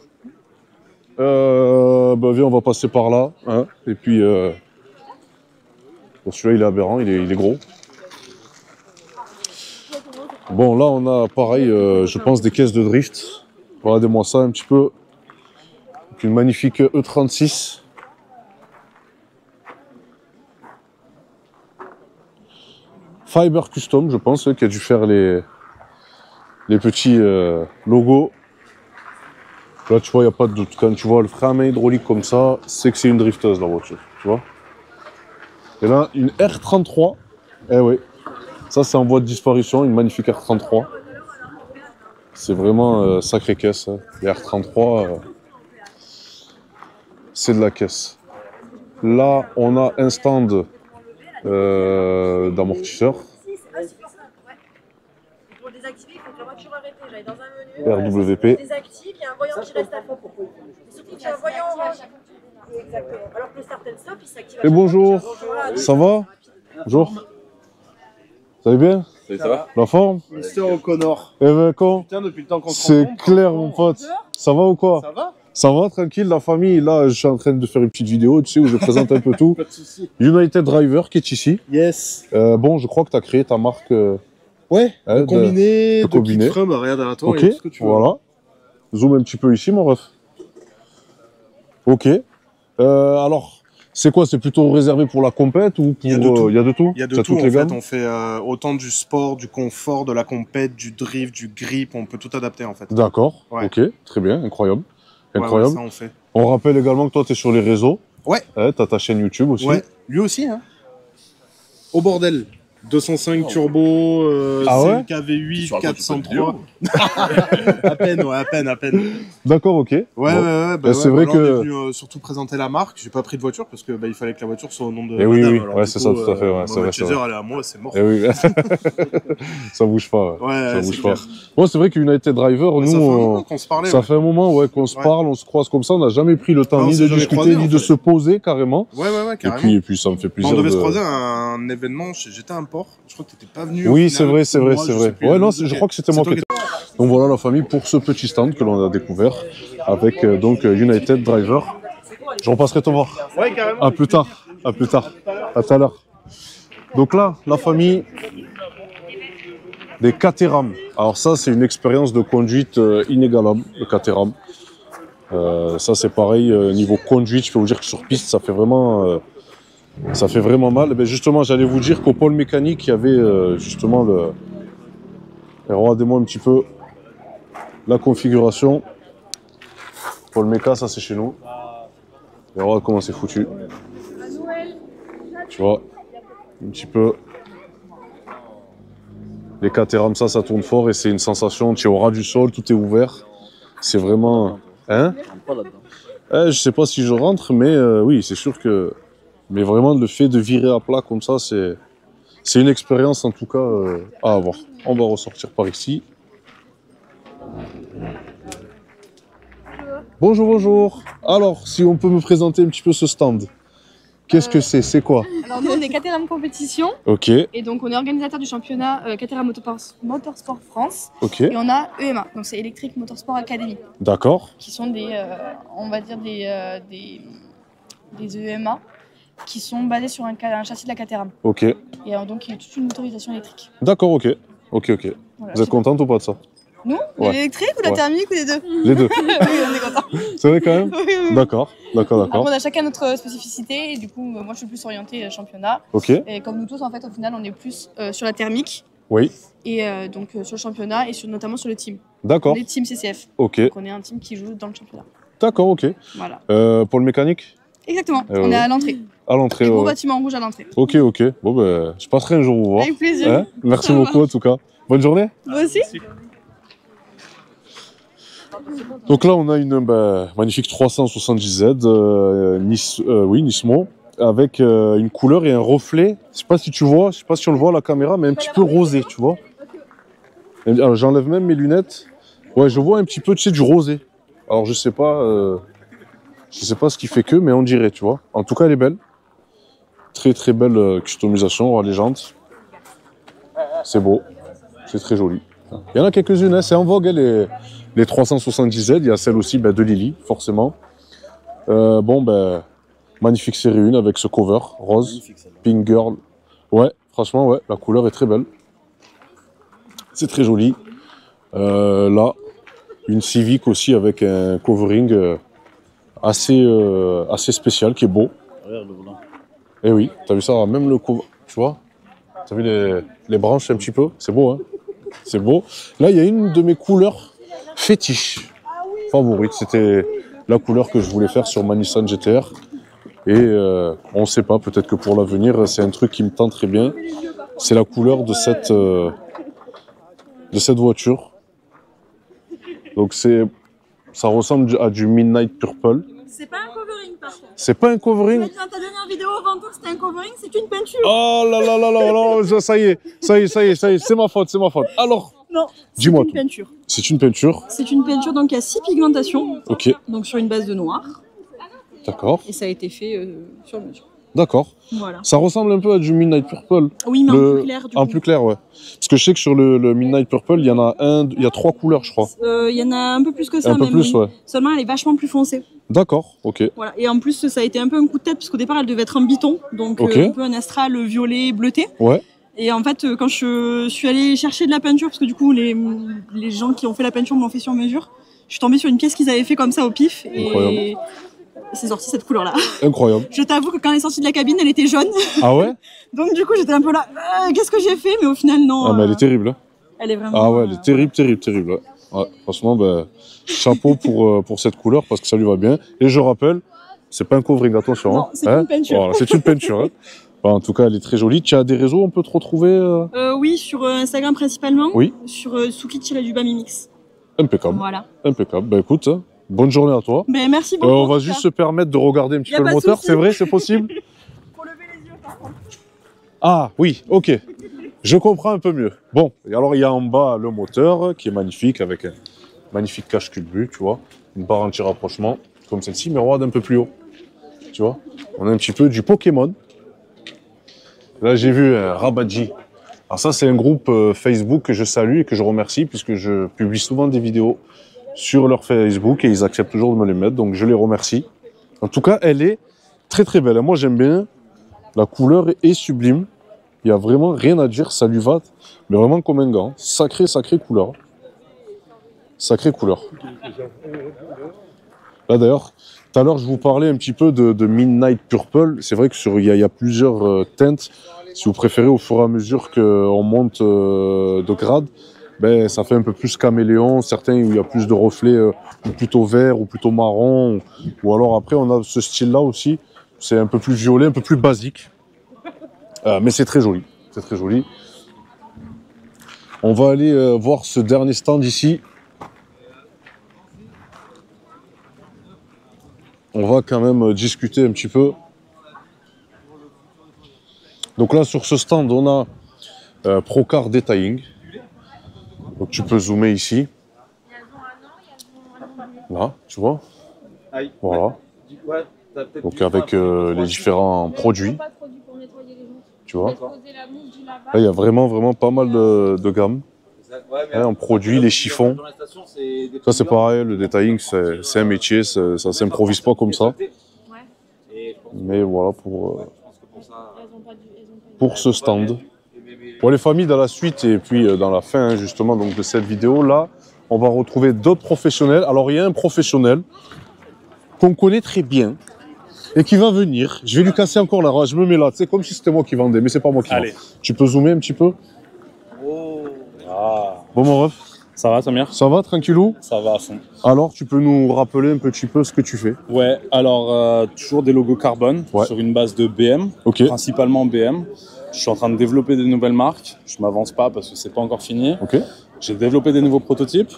Viens, on va passer par là. Hein, et puis, bon, celui-là, il est aberrant, il est gros. Bon, là, on a pareil, je pense, des caisses de drift. Regardez-moi ça un petit peu. Une magnifique E36. Fiber Custom, je pense, qui a dû faire les petits logos. Là, tu vois, il n'y a pas de doute. Quand tu vois le frein à main hydraulique comme ça, c'est que c'est une drifteuse, la voiture, tu vois. Et là, une R33. Eh oui, ça, c'est en voie de disparition, une magnifique R33. C'est vraiment sacrée caisse. Hein. Les R33, c'est de la caisse. Là, on a un stand d'amortisseur. Pour le désactiver, il faut que la voiture arrête. J'aille dans un menu. RWP. Désactive, il y a un voyant qui reste à fond. Et surtout, il y a un voyant orange. Exactement. Alors que le start and stop, il s'active. Et bonjour. Ça va? Bonjour. Vous allez bien? Ça va? La forme? Mister O'Connor. Eh ben, quand? Putain, depuis le temps qu'on se C'est rencontre. clair, mon pote. Ça va ou quoi? Ça va? Ça va, tranquille, la famille. Là, je suis en train de faire une petite vidéo, tu sais, où je présente un peu tout. Pas de soucis. United Driver qui est ici. Yes. Bon, je crois que tu as créé ta marque. Ouais, hein, de combiné, de de combiné. kit frame, regarde à la tour, Ok, et tout ce que tu veux. voilà. Zoom un petit peu ici, mon ref. Ok. Alors, c'est quoi? C'est plutôt réservé pour la compète ou pour... Il y a de tout. Il y a de tout? Il y a de T'as tout, toutes en les fait. gammes? On fait autant du sport, du confort, de la compète, du drift, du grip. On peut tout adapter, en fait. D'accord, Ouais. ok, très bien, incroyable. Ouais, Incroyable. ça, on fait. On rappelle également que toi, tu es sur les réseaux. Ouais. T'as ta chaîne YouTube aussi. Ouais, lui aussi, hein. Au bordel. 205 turbo, Ah ouais? KV8, 403. À peine, ouais, à peine. D'accord, ok. Ouais, Bon. ouais. C'est vrai là, que... on est venu surtout présenter la marque. J'ai pas pris de voiture parce que il fallait que la voiture soit au nom de Eh oui, madame. oui, Alors, ouais, du c'est coup, ça, tout à fait. Ouais, c'est vrai, Chaser, elle est à moi, c'est mort. Eh oui. Ça bouge pas. Ouais, ça c'est bouge pas. clair. Bon, c'est vrai que United Driver, nous, Ça fait un moment qu'on se parlait. ça ouais. fait un moment qu'on se parle, on se croise comme ça. On n'a jamais pris le temps Non, on ni s'est de jamais discuter, croisés, ni en de fait. se poser carrément. Ouais, carrément. Et puis, ça me fait plaisir. On devait se croiser à un événement, j'étais à un port. Je crois que t'étais pas venu. au Oui, final. c'est vrai, c'est vrai, Moi, c'est je vrai. sais plus. Ouais, non, Ok. je crois que c'était C'est moi toi qui étais. Donc voilà la famille pour ce petit stand que l'on a découvert avec donc United Driver. Je repasserai te voir. Ouais, carrément. À plus tard. À plus tard. À tout à l'heure. Donc là, la famille des Caterham. Alors ça, c'est une expérience de conduite inégalable, le Caterham. Ça, c'est pareil, niveau conduite, je peux vous dire que sur piste, ça fait vraiment mal. Et bien justement, j'allais vous dire qu'au pôle mécanique, il y avait justement le... Et regardez-moi un petit peu la configuration. Pôle méca, ça c'est chez nous. Et regarde comment c'est foutu. Tu vois, un petit peu. Les Caterham, ça tourne fort et c'est une sensation. Tu es au ras du sol, tout est ouvert. C'est vraiment... Hein? Je sais pas si je rentre, mais oui, c'est sûr que... Mais vraiment, le fait de virer à plat comme ça, c'est une expérience en tout cas à avoir. On va ressortir par ici. Bonjour, bonjour. Alors, si on peut me présenter un petit peu ce stand. Qu'est-ce que c'est? C'est quoi? Alors nous on est Caterham Compétition. Ok, Et donc on est organisateur du championnat Caterham Motorsport France. ok, Et on a EMA, donc c'est Electric Motorsport Academy, d'accord. qui sont des, on va dire des EMA qui sont basés sur un châssis de la Caterham. Ok, Et donc il y a toute une motorisation électrique. d'accord, ok. Ok. Voilà. Vous êtes contente ou pas de ça? Nous, Ouais. l'électrique ou la Ouais. thermique ou les deux? Les deux. Oui, on est contents. C'est vrai quand même? Oui. D'accord, Après, on d'accord. a chacun notre spécificité et du coup, moi je suis plus orientée championnat. Ok, Et comme nous tous, en fait, au final, on est plus sur la thermique Oui. Et donc sur le championnat et notamment sur le team. D'accord. On est team CCF. Ok. Donc on est un team qui joue dans le championnat. D'accord, ok. Voilà. Pour le mécanique? Exactement, on est à l'entrée. À l'entrée, gros bâtiment rouge à l'entrée. Ok, ok. Bon, ben, je passerai un jour vous voir. Avec plaisir. Hein, merci beaucoup en tout cas. Bonne journée. Moi aussi. Donc là, on a une magnifique 370Z Nismo avec une couleur et un reflet. Je sais pas si tu vois, je sais pas si on le voit à la caméra, mais un petit peu rosé, tu vois. J'enlève même mes lunettes. Ouais, je vois un petit peu, tu sais, du rosé. Alors je sais pas ce qui fait que, mais on dirait, tu vois. En tout cas, elle est belle. Très très belle customisation, les jantes. C'est beau, c'est très joli. Il y en a quelques-unes, hein. C'est en vogue, hein, les 370Z. Il y a celle aussi de Lily, forcément. Magnifique série 1 avec ce cover rose, Pink Girl. Ouais, franchement, ouais, la couleur est très belle. C'est très joli. Là, une Civic aussi avec un covering assez spécial, qui est beau. Et oui, t'as vu ça, même le cover, tu vois. T'as vu les branches un petit peu, c'est beau, hein. C'est beau. Là, il y a une de mes couleurs fétiches, favorites. C'était la couleur que je voulais faire sur ma Nissan GT-R. Et on ne sait pas, peut-être que pour l'avenir, c'est un truc qui me tente très bien. C'est la couleur de cette voiture. Donc ça ressemble à du Midnight Purple. C'est pas un covering par contre. C'est pas un covering? Dans ta dernière vidéo avant tout, c'était un covering, c'est une peinture. Oh là là là là là, ça y est, c'est ma faute, Alors, non, dis-moi c'est une tout. peinture. C'est une peinture. C'est une peinture, donc il y a 6 pigmentations. Ok. Donc sur une base de noir. D'accord. Et ça a été fait sur mesure. D'accord. Voilà. Ça ressemble un peu à du Midnight Purple. Oui, mais en plus clair, du coup. En plus clair, ouais. Parce que je sais que sur le Midnight Purple, il y a 3 couleurs, je crois. Il y en a un peu plus que ça, un peu plus, ouais. Seulement, elle est vachement plus foncée. D'accord, ok. Voilà. Et en plus, ça a été un peu un coup de tête, parce qu'au départ, elle devait être en biton. Donc, un peu un astral violet bleuté. Ouais. Et en fait, quand je suis allée chercher de la peinture, parce que du coup, les gens qui ont fait la peinture m'ont fait sur mesure, je suis tombée sur une pièce qu'ils avaient fait comme ça au pif. Incroyable. Et c'est sorti cette couleur-là. Incroyable. Je t'avoue que quand elle est sortie de la cabine, elle était jaune. Ah ouais? Donc du coup, j'étais un peu là, qu'est-ce que j'ai fait? Mais au final, non. Ah, mais elle est terrible. Hein. Elle est vraiment... Ah ouais, elle est terrible. Ouais. Ouais, franchement, chapeau pour cette couleur, parce que ça lui va bien. Et je rappelle, c'est pas un covering, attention. Non, c'est une peinture. Voilà, c'est une peinture. Hein. En tout cas, elle est très jolie. Tu as des réseaux, on peut te retrouver Oui, sur Instagram principalement. Oui. Sur Souki-Mimix. Impeccable. Voilà. Impeccable. Bah écoute, bonne journée à toi. Ben, merci beaucoup. On va juste se permettre de regarder un petit peu le moteur. C'est vrai, c'est possible? Faut lever les yeux par contre. Ah oui, ok. Je comprends un peu mieux. Bon, et alors il y a en bas le moteur qui est magnifique avec un magnifique cache culbut, tu vois. Une barre anti-rapprochement comme celle-ci, mais regarde un peu plus haut. Tu vois, on a un petit peu du Pokémon. Là, j'ai vu Rabadji. Alors ça, c'est un groupe Facebook que je salue et que je remercie puisque je publie souvent des vidéos sur leur Facebook et ils acceptent toujours de me les mettre, donc je les remercie. En tout cas, elle est très très belle. Moi, j'aime bien. La couleur est sublime. Il n'y a vraiment rien à dire, ça lui va, mais vraiment comme un gant. Sacrée couleur. Sacrée couleur. Là d'ailleurs, tout à l'heure, je vous parlais un petit peu de Midnight Purple. C'est vrai qu'il y a plusieurs teintes. Si vous préférez, au fur et à mesure qu'on monte de grade, ça fait un peu plus caméléon. Certains où il y a plus de reflets, ou plutôt vert, ou plutôt marron. Ou alors après, on a ce style-là aussi. C'est un peu plus violet, un peu plus basique. Mais c'est très joli. C'est très joli. On va aller voir ce dernier stand ici. On va quand même discuter un petit peu. Donc là, sur ce stand, on a Procar Detailing. Donc tu peux zoomer ici. Là, tu vois. Voilà. Donc avec les différents produits. Tu vois. Là, il y a vraiment pas mal de gammes. En produits, les chiffons. Ça, c'est pareil, le detailing, c'est un métier, ça s'improvise pas comme ça. Mais voilà pour ce stand. Pour les familles, dans la suite et puis dans la fin justement donc, de cette vidéo, là, on va retrouver d'autres professionnels. Alors, il y a un professionnel qu'on connaît très bien et qui va venir. Je vais lui casser encore la rage, je me mets là, c'est comme si c'était moi qui vendais, mais c'est pas moi qui vends. Tu peux zoomer un petit peu? Ah. Bon, mon ref. Ça va, Samir? Ça va, tranquillou? Ça va à fond. Alors, tu peux nous rappeler un petit peu ce que tu fais? Ouais, alors toujours des logos carbone sur une base de BM, principalement BM. Je suis en train de développer des nouvelles marques. Je m'avance pas parce que c'est pas encore fini. J'ai développé des nouveaux prototypes.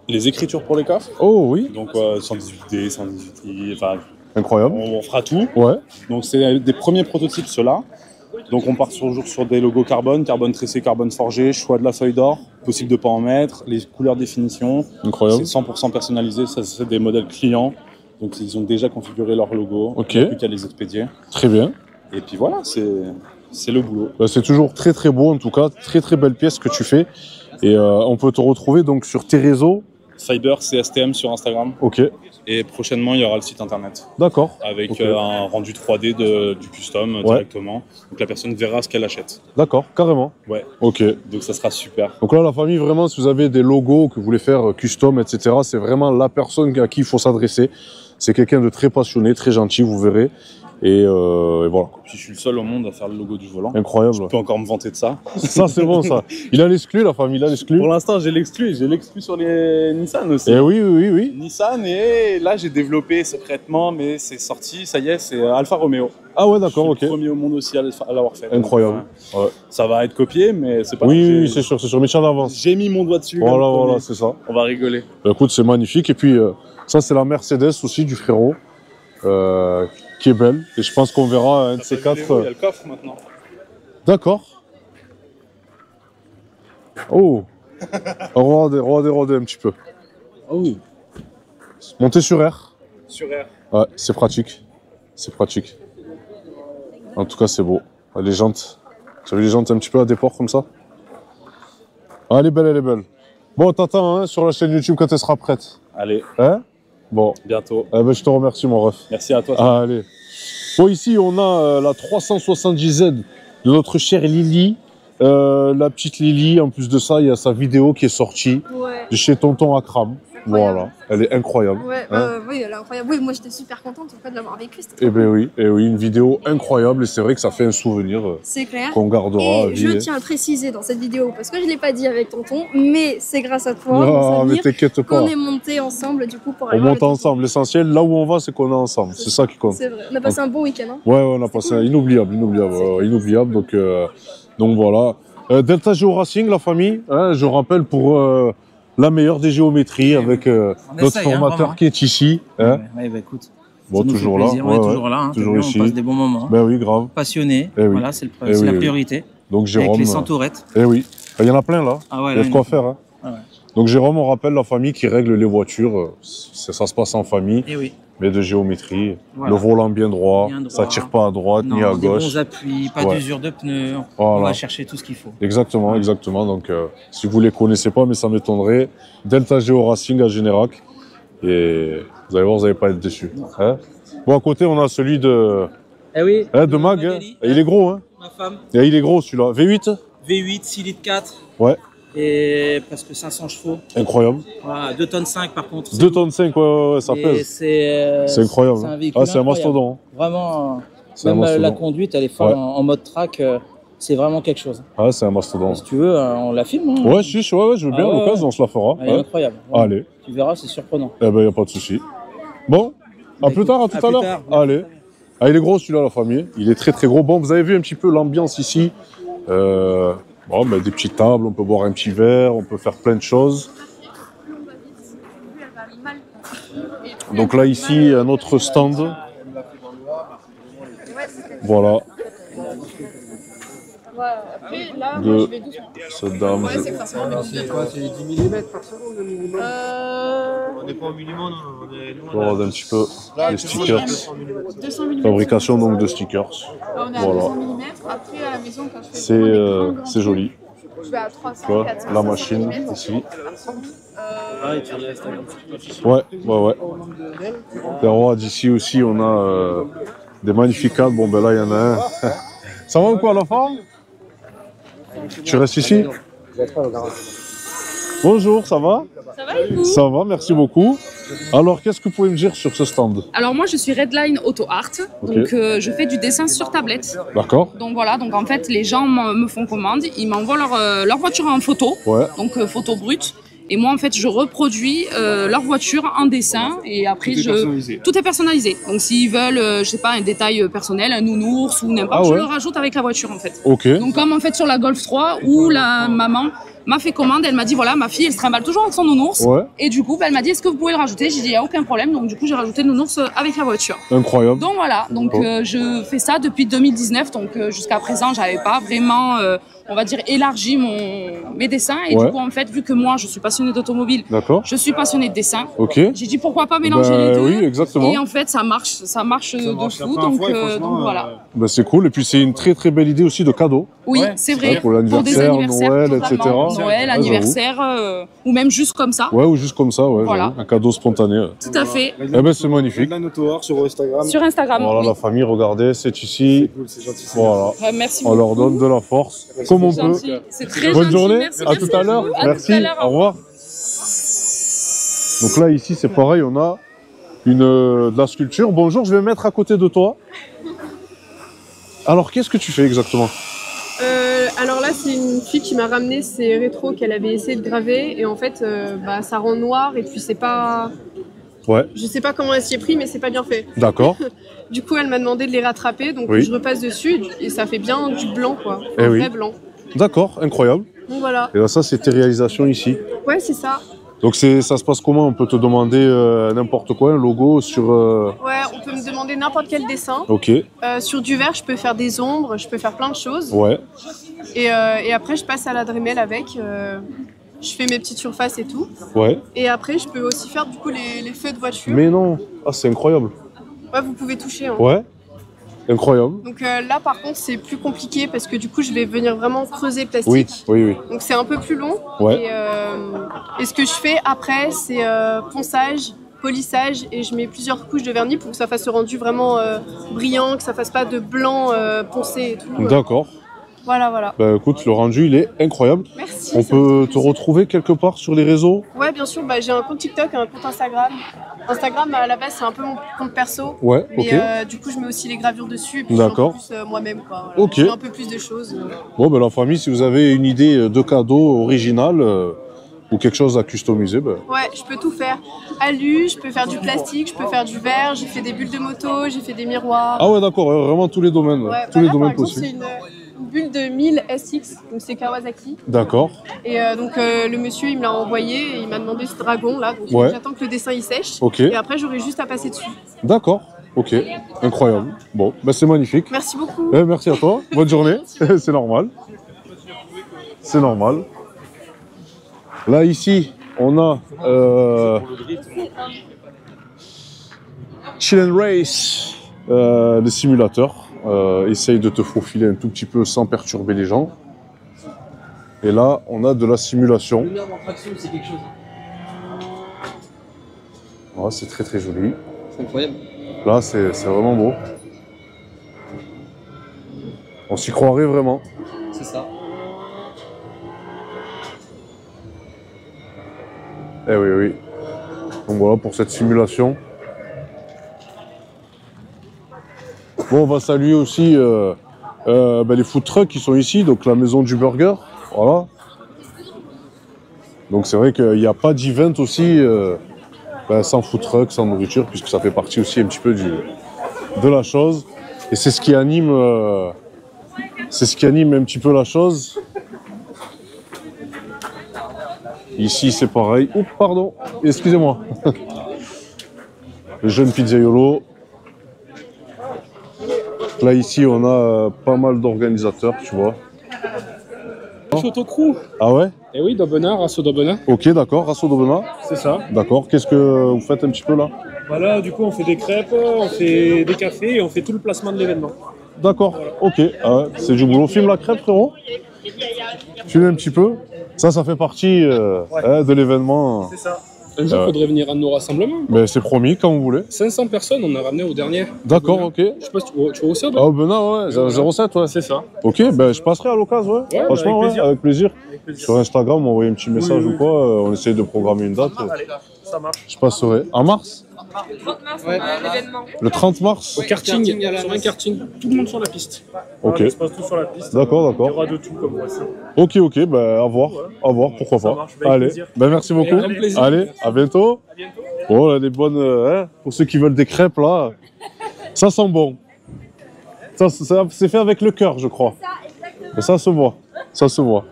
Les écritures pour les coffres. Oh oui. Donc 118D, 118I, enfin. Incroyable. On fera tout. Ouais. Donc c'est des premiers prototypes ceux-là. Donc on part toujours sur des logos carbone, carbone tressé, carbone forgé, choix de la feuille d'or, possible de pas en mettre, les couleurs définition. Incroyable. C'est 100% personnalisé, ça c'est des modèles clients. Donc ils ont déjà configuré leur logo. Il n'y a plus qu'à les expédier. Très bien. Et puis voilà, c'est le boulot. Bah, c'est toujours très très beau en tout cas, très très belle pièce que tu fais. Et on peut te retrouver donc sur tes réseaux. Fiber CSTM sur Instagram. Ok. Et prochainement, il y aura le site internet. D'accord. Avec un rendu 3D du custom directement. Donc la personne verra ce qu'elle achète. D'accord, carrément. Ouais. Ok. Donc ça sera super. Donc là, la famille, vraiment, si vous avez des logos que vous voulez faire custom, etc., c'est vraiment la personne à qui il faut s'adresser. C'est quelqu'un de très passionné, très gentil, vous verrez. Et voilà. Puis je suis le seul au monde à faire le logo du volant. Incroyable. Je peux encore me vanter de ça. Ça, c'est bon, ça. Il a l'exclu, la famille, il a l'exclu. Pour l'instant, j'ai l'exclu. J'ai l'exclu sur les Nissan aussi. Et oui. Nissan, et là, j'ai développé secrètement, mais c'est sorti, ça y est, c'est Alfa Romeo. Ah ouais, d'accord, ok. Le premier au monde aussi à l'avoir fait. Incroyable. Donc, ça va être copié, mais c'est pas grave. Oui, c'est sûr, mais tiens d'avance. J'ai mis mon doigt dessus. Voilà, c'est ça. On va rigoler. Bah, écoute, c'est magnifique. Et puis, ça, c'est la Mercedes aussi du frérot. Qui est belle, et je pense qu'on verra un de ces quatre. Il y a le coffre maintenant. D'accord. Oh. Regardez un petit peu. Oh oui. Montez sur R. Sur R. Ouais, c'est pratique. C'est pratique. En tout cas, c'est beau. Les jantes. Tu as vu les jantes un petit peu à déport comme ça? Ah, elle est belle, elle est belle. Bon, t'attends hein, sur la chaîne YouTube quand elle sera prête. Allez. Hein? Bon. Bientôt. Eh ben, je te remercie, mon ref. Merci à toi. Ah, allez. Bon, ici, on a la 370Z de notre chère Lily. La petite Lily, en plus de ça, il y a sa vidéo qui est sortie de chez Tonton Akram. Voilà, elle est incroyable. Ouais, hein. oui, elle est incroyable. Oui, moi j'étais super contente en fait, de l'avoir vécu. Eh bien oui, une vidéo incroyable et c'est vrai que ça fait un souvenir c'est clair. Qu'on gardera. Et je tiens à le préciser dans cette vidéo parce que je ne l'ai pas dit avec Tonton, mais c'est grâce à toi, non, mais t'inquiète pas. qu'on est monté ensemble du coup pour aller on monte ensemble. L'essentiel, là où on va, c'est qu'on est ensemble. C'est ça qui compte. C'est vrai. On a passé un bon week-end. Hein. Ouais, on a passé un inoubliable. Donc voilà. Delta Geo Racing, la famille, hein, je rappelle pour la meilleure des géométries avec notre formateur qui est ici. Hein. Ouais, bah écoute. Bon, toujours là. On est toujours là. Hein, toujours ici. On passe des bons moments. Ben oui, grave. Passionné. Voilà, c'est la priorité. Donc Jérôme. Avec les centaurettes. Eh oui. Il y en a plein là. Ah ouais, il y a de quoi faire. Hein. Ah ouais. Donc Jérôme, on rappelle la famille qui règle les voitures. Ça se passe en famille. Eh oui. Mais de géométrie. Voilà. Le volant bien droit. Ça tire pas à droite ni à gauche. Bons appuis, pas d'usure de pneus. Voilà. On va chercher tout ce qu'il faut. Exactement. Donc si vous les connaissez pas, mais ça m'étonnerait, Delta Geo Racing à Générac. Et vous allez voir, vous n'allez pas être déçus. Hein, bon, à côté, on a celui de, de Mag. Hein. Et il est gros. Hein. Ma femme. Et il est gros celui-là. V8 V8, 6 litres 4. Ouais. Et presque 500 chevaux. Incroyable. Voilà, 2 tonnes 5 par contre. 2 tonnes 5, ouais, ça pèse. C'est incroyable. C'est un véhicule c'est un mastodon. Vraiment, même la conduite, elle est forte en mode track. C'est vraiment quelque chose. Ah, c'est un mastodon. Si tu veux, on la filme. Hein. Ouais, je veux bien, à l'occasion, on se la fera. Elle est incroyable. Vraiment. Allez. Tu verras, c'est surprenant. Eh ben, y a pas de souci. Bon, à plus tard, à tout à l'heure. Allez. Ah, il est gros celui-là, la famille. Il est très très gros. Bon, vous avez vu un petit peu l'ambiance ici. Bon, des petites tables, on peut boire un petit verre, on peut faire plein de choses. Donc là, ici, un autre stand. Voilà. De cette dame. C'est quoi? C'est 10 mm par seconde le minimum? On n'est pas au minimum, on regarde un petit peu les stickers. 200 mm. Fabrication donc de stickers. Là, on est à 200 mm. Après, à la maison, quand je fais c'est joli. je vais à 300, tu vois, 400, la machine ici. Ouais. Derrière d'ici aussi, on a des magnifiques cadres. Bon, ben là, il y en a un. Ça va ou quoi, la femme? Tu restes ici? Bonjour, ça va? Ça va et vous? Ça va, merci beaucoup. Alors, qu'est-ce que vous pouvez me dire sur ce stand? Alors moi je suis Redline Auto Art, Ok. donc je fais du dessin sur tablette. D'accord. Donc voilà, donc en fait les gens me font commande, ils m'envoient leur voiture en photo, Ouais. donc photo brute. Et moi en fait je reproduis leur voiture en dessin et après Tout est personnalisé. tout est personnalisé. Donc s'ils veulent, je sais pas, un détail personnel, un nounours ou n'importe, Ah je ouais. le rajoute avec la voiture en fait. Ok. Donc comme en fait sur la Golf 3 où la maman m'a fait commande, elle m'a dit voilà ma fille elle se trimballe toujours avec son nounours. Ouais. Et du coup elle m'a dit est-ce que vous pouvez le rajouter? J'ai dit il n'y a aucun problème, donc du coup j'ai rajouté le nounours avec la voiture. Incroyable. Donc voilà, donc Bon. je fais ça depuis 2019, donc jusqu'à présent j'avais pas vraiment, on va dire, élargi mes dessins. Et Ouais. du coup en fait vu que moi je suis passionnée d'automobile, D'accord. je suis passionnée de dessin. Ok. J'ai dit pourquoi pas mélanger Bah, les deux. oui, exactement. Et en fait ça marche de fou, donc voilà. Bah, c'est cool. Et puis, c'est une très très belle idée aussi de cadeau. Oui, c'est vrai. Pour l'anniversaire, Noël, etc. Noël, Ah, anniversaire, ou même juste comme ça. Ouais, ou juste comme ça, ouais. Voilà. j'avoue. Un cadeau spontané. Tout à fait. Eh ben, c'est magnifique. Redline Auto Art sur Instagram. Sur Instagram. Voilà, oui. la famille, regardez, c'est ici. C'est gentil. Voilà. Merci On leur beaucoup. donne de la force, comme on C'est peut. gentil. C'est très Bonne gentil. journée, Merci, à merci tout à l'heure. beaucoup. À Merci, tout à l'heure. au revoir. Donc là, ici, c'est pareil, on a de la sculpture. Bonjour, je vais me mettre à côté de toi. Alors, qu'est-ce que tu fais exactement? Alors là, c'est une fille qui m'a ramené ses rétros qu'elle avait essayé de graver. Et en fait, ça rend noir et puis c'est pas... Ouais, Je sais pas comment elle s'y est pris, mais c'est pas bien fait. d'accord. Du coup, elle m'a demandé de les rattraper, donc Oui. je repasse dessus et ça fait bien du blanc, quoi. Eh Un oui. vrai blanc. D'accord, incroyable. Donc voilà. Et là, ça, c'est tes réalisations ici. Ouais, c'est ça. Donc, ça se passe comment? On peut te demander n'importe quoi, un logo sur... Ouais, on peut me demander n'importe quel dessin. Ok, Sur du vert, je peux faire des ombres, je peux faire plein de choses. ouais. Et après, je passe à la Dremel avec. Je fais mes petites surfaces et tout. Ouais. Et après, je peux aussi faire du coup les feux de voiture. Mais non, ah, c'est incroyable. Ouais, vous pouvez toucher. Hein. Ouais, incroyable. Donc là, par contre, c'est plus compliqué parce que du coup, je vais venir vraiment creuser plastique. Oui, oui, oui. Donc c'est un peu plus long. Ouais. Et ce que je fais après, c'est ponçage, polissage et je mets plusieurs couches de vernis pour que ça fasse ce rendu vraiment brillant, que ça fasse pas de blanc poncé et tout. D'accord. Voilà, voilà. Bah écoute, le rendu, il est incroyable. Merci, On ça peut te retrouver quelque part sur les réseaux? Ouais, bien sûr, j'ai un compte TikTok, un compte Instagram. Instagram, à la base, c'est un peu mon compte perso. Ouais, mais ok. du coup, je mets aussi les gravures dessus et puis D'accord. je fais plus moi-même. Quoi. Voilà. Ok. Je fais un peu plus de choses. Bon, ben la famille, si vous avez une idée de cadeau original ou quelque chose à customiser, ben... Ouais, je peux tout faire. Alu, je peux faire du plastique, je peux faire du verre, j'ai fait des bulles de moto, j'ai fait des miroirs. Ah ouais, d'accord, vraiment tous les domaines. Ouais, tous les là, domaines par exemple, possibles. c'est une bulle de 1000 SX, donc c'est Kawasaki. D'accord. Et donc le monsieur, il me l'a envoyé et il m'a demandé ce dragon là. Donc Ouais. j'attends que le dessin il sèche. Ok. Et après, j'aurai juste à passer dessus. D'accord, ok. Incroyable. Bon, ben c'est magnifique. Merci beaucoup. Merci à toi. Bonne journée. C'est normal. C'est normal. Là, ici, on a Chill and Race, le simulateur. Essaye de te faufiler un tout petit peu sans perturber les gens. Et là, on a de la simulation. Ouais, c'est très très joli. C'est incroyable. Là, c'est vraiment beau. On s'y croirait vraiment. C'est ça. Eh oui, oui. Donc voilà pour cette simulation. Bon, on va saluer aussi les food trucks qui sont ici, donc la maison du burger. Voilà. Donc c'est vrai qu'il n'y a pas d'event aussi sans food truck, sans nourriture, puisque ça fait partie aussi un petit peu de la chose. Et c'est ce qui anime, un petit peu la chose. Ici c'est pareil. Oups, pardon, excusez-moi. Le jeune pizzaiolo. Là ici on a pas mal d'organisateurs, tu vois. Chotocrou. Ah ouais? Eh oui, d'Aubenas, Rasso d'Aubenas. Ok, d'accord, Rasso d'Aubenas. C'est ça. D'accord, qu'est-ce que vous faites un petit peu là? Voilà, du coup, on fait des crêpes, on fait des cafés et on fait tout le placement de l'événement. D'accord, ok, c'est du boulot. Filme la crêpe, frérot. Filme un petit peu. Ça fait partie de l'événement. C'est ça. Un jour, il faudrait venir à nos rassemblements. Mais c'est promis, quand vous voulez. 500 personnes, on a ramené au dernier. D'accord, ok. Je sais pas si tu vois aussi. Ah, Aubenas, ouais, 07, ouais. C'est ça. Ok, je passerai à l'occasion, ouais. Ouais, Franchement, avec plaisir. avec plaisir. Sur Instagram, m'envoyer un petit message ou quoi, on essaye de programmer une date. ça marche. Je passerai. En mars? Le 30 mars, on a l'événement. Le 30 mars? Au karting, sur un karting, tout le monde sur la piste. Ok. Voilà, ça se passe tout sur la piste. D'accord, Il y d'accord. aura de tout comme voici. Ok, bah, à voir, pourquoi Ça pas. marche, avec Allez, plaisir. bah, merci beaucoup. Avec grand plaisir. Allez, à bientôt. Oh, là, des bonnes, hein, pour ceux qui veulent des crêpes, là, ça sent bon. Ça c'est fait avec le cœur, je crois. Et ça se voit, ça se voit.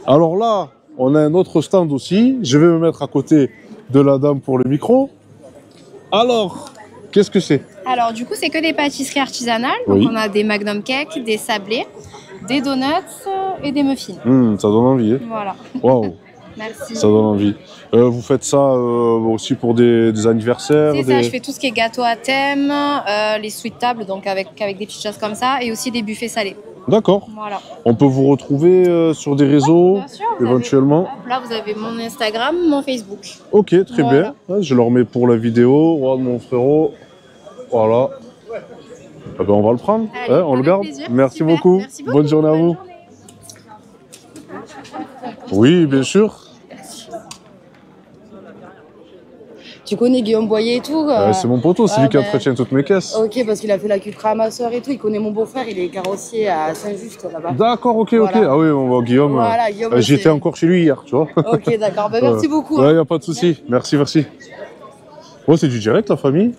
Alors là, on a un autre stand aussi. Je vais me mettre à côté de la dame pour le micro. Alors, qu'est-ce que c'est? Alors du coup, c'est que des pâtisseries artisanales. Donc Oui. on a des magnum cakes, des sablés, des donuts et des muffins. Ça donne envie. Hein. Voilà. Waouh. Merci. Ça donne envie. Vous faites ça aussi pour des anniversaires? C'est ça, je fais tout ce qui est gâteau à thème, les sweet tables, donc avec des petites choses comme ça, et aussi des buffets salés. D'accord. Voilà. On peut vous retrouver sur des réseaux, Bien sûr, vous éventuellement. Là, vous avez mon Instagram, mon Facebook. Ok, très Voilà. bien. Ouais, je le remets pour la vidéo. Regarde mon frérot. Voilà. Ah ben, on va le prendre. Allez, On le avec garde. plaisir. Merci Super. beaucoup. Merci beaucoup. Bonne journée à vous. Oui, bien sûr. Tu connais Guillaume Boyer et tout C'est mon poteau, c'est lui qui entretient toutes mes caisses. Ok, parce qu'il a fait la Cupra à ma soeur et tout. Il connaît mon beau-frère, il est carrossier à Saint-Just là-bas. D'accord, ok, Voilà. ok. Ah oui, on va Guillaume. Voilà, Guillaume, J'étais c'est- encore chez lui hier, tu vois. Ok, d'accord. Bah, merci beaucoup. Ouais, y a pas de souci. Merci, merci. Oh, c'est du direct, la famille.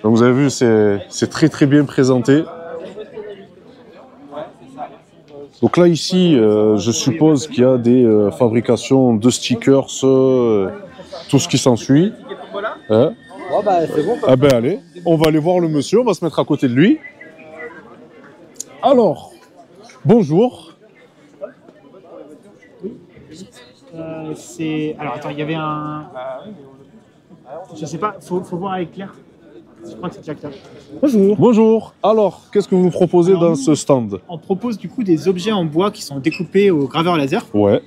Donc vous avez vu, c'est très très bien présenté. Donc là ici, je suppose qu'il y a des fabrications de stickers, tout ce qui s'ensuit. Hein? Bon, bah, c'est bon. Ah ben allez, on va aller voir le monsieur, on va se mettre à côté de lui. Alors, bonjour. Alors attends, il y avait un. Je sais pas, faut voir avec Claire. Je crois que c'est Claire. Bonjour. Bonjour. Alors, qu'est-ce que vous nous proposez dans ce stand? On propose du coup des objets en bois qui sont découpés au graveur laser. Ouais.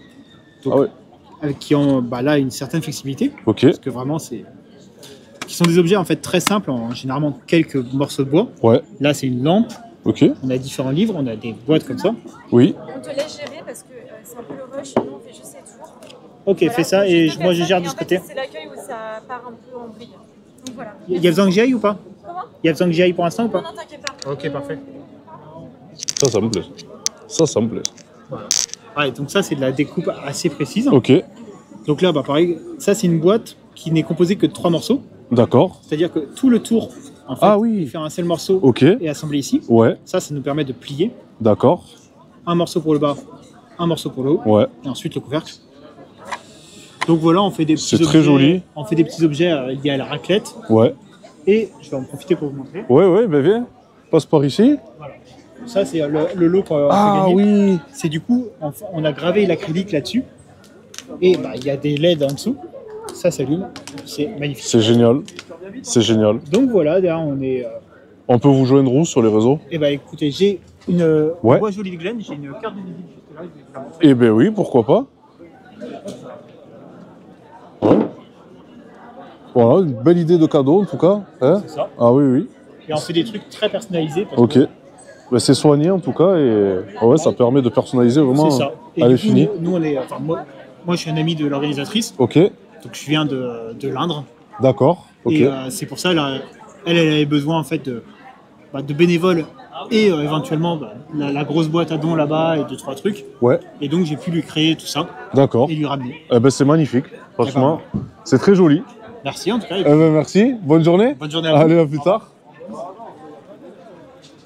Donc, Ah ouais. qui ont là une certaine flexibilité. Ok. Parce que vraiment, qui sont des objets en fait très simples, en généralement quelques morceaux de bois. Ouais. Là, c'est une lampe. Ok. On a différents livres, on a des boîtes comme ça. Oui. On te laisse gérer parce que c'est un peu le rush, nous on fait juste les tours. Ok, fais ça et moi je gère de ce côté. C'est l'accueil où ça part un peu en vrille. Donc voilà. Il y a besoin que j'y aille ou pas? Comment? Il y a besoin que j'y aille pour l'instant ou pas? Non, t'inquiète pas. Ok, parfait. Ça me plaît. Ça me plaît. Ouais, donc ça c'est de la découpe assez précise. Ok. Donc là, bah, pareil, ça c'est une boîte qui n'est composée que de 3 morceaux. D'accord. C'est-à-dire que tout le tour, en fait, est fait un seul morceau Ok. et assemblé ici. Ouais. Ça nous permet de plier. D'accord. Un morceau pour le bas, un morceau pour le haut. Ouais. Et ensuite le couvercle. Donc voilà, on fait des petits C'est très joli. On fait des petits objets liés à la raclette. Ouais. Et je vais en profiter pour vous montrer. Ouais, ben viens. Passe par ici. Ça, c'est le lot qu'on Ah fait gagner. oui. C'est du coup, on a gravé l'acrylique là-dessus. Et bah, il y a des LED en dessous. Ça s'allume. C'est magnifique. C'est génial. C'est génial. Donc voilà, derrière, on est. On peut vous joindre où sur les réseaux? Eh ben écoutez, j'ai une Ouais. boîte jolie de Glen, j'ai une carte de visite juste là. Je vais vous la montrer. Eh ben oui, pourquoi pas. Ouais. Voilà, une belle idée de cadeau en tout cas. Hein? C'est ça. Ah oui, oui. Et on fait des trucs très personnalisés. Parce Ok. que Ben, c'est soigné en tout cas et ouais, ça permet de personnaliser vraiment c'est ça. Et à du l'infini. coup, nous, on est. Enfin, moi, je suis un ami de l'organisatrice. Ok, Donc je viens de l'Indre. d'accord. Ok. Et c'est pour ça, elle avait besoin en fait de bénévoles et éventuellement la grosse boîte à dons là-bas et 2-3 trucs. Ouais, Et donc j'ai pu lui créer tout ça d'accord. et lui ramener. Eh ben, c'est magnifique, franchement. C'est très joli. Merci en tout cas. Eh ben, merci, bonne journée. Bonne journée à vous. Allez, à plus tard.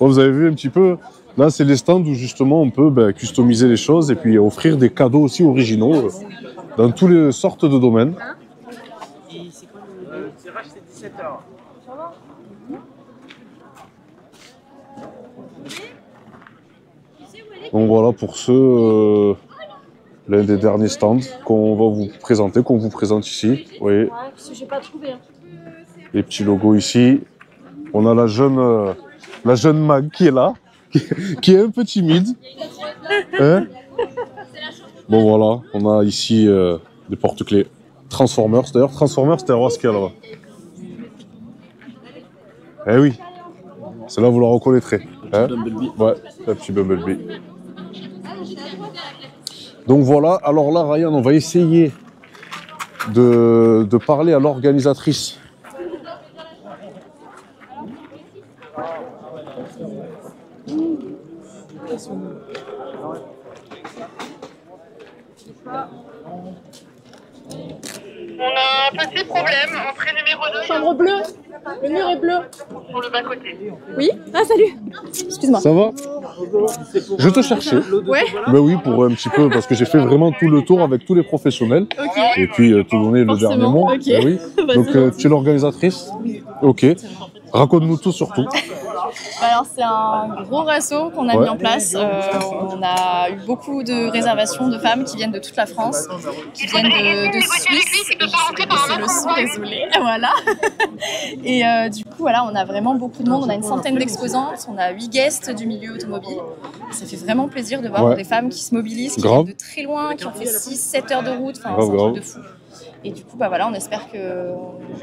Bon, vous avez vu un petit peu, là c'est les stands où justement on peut customiser les choses et puis offrir des cadeaux aussi originaux dans toutes les sortes de domaines. Le tirage, c'est 17h. Donc voilà pour l'un des derniers stands qu'on va vous présenter, qu'on vous présente ici. Vous voyez, Parce que j'ai pas trouvé. les petits logos ici. On a la jeune Mag qui est là, qui est un peu timide. Hein? Bon voilà, on a ici des porte-clés Transformers. D'ailleurs, Transformers, c'était à voir ce qu'il y a là-bas. Eh oui, c'est là vous la reconnaîtrez. Hein? Ouais, le petit Bumblebee. Donc voilà, alors là Ryan, on va essayer de parler à l'organisatrice. On a un petit problème, entrée numéro 2. Chambre bleue. Le mur est bleu. Sur le bas-côté. Oui. Ah, salut. Excuse-moi. Ça va? Je te cherchais. Ouais. Ben oui, pour un petit peu, parce que j'ai fait vraiment tout le tour avec tous les professionnels. Ok. Et puis, te donner le dernier mot. Ok. Ben oui. Bah, Donc, c'est gentil. tu es l'organisatrice? Ok. Raconte-nous tout surtout. Alors c'est un gros réseau qu'on a mis en place. On a eu beaucoup de réservations de femmes qui viennent de toute la France, qui viennent de Suisse. C'est le son, désolé. Voilà. Et du coup, voilà, on a vraiment beaucoup de monde. On a une centaine d'exposantes. On a 8 guests du milieu automobile. Ça fait vraiment plaisir de voir des femmes qui se mobilisent, qui viennent de très loin, qui ont fait 6-7 heures de route. Enfin, c'est un truc de fou. Et du coup, bah voilà, on espère que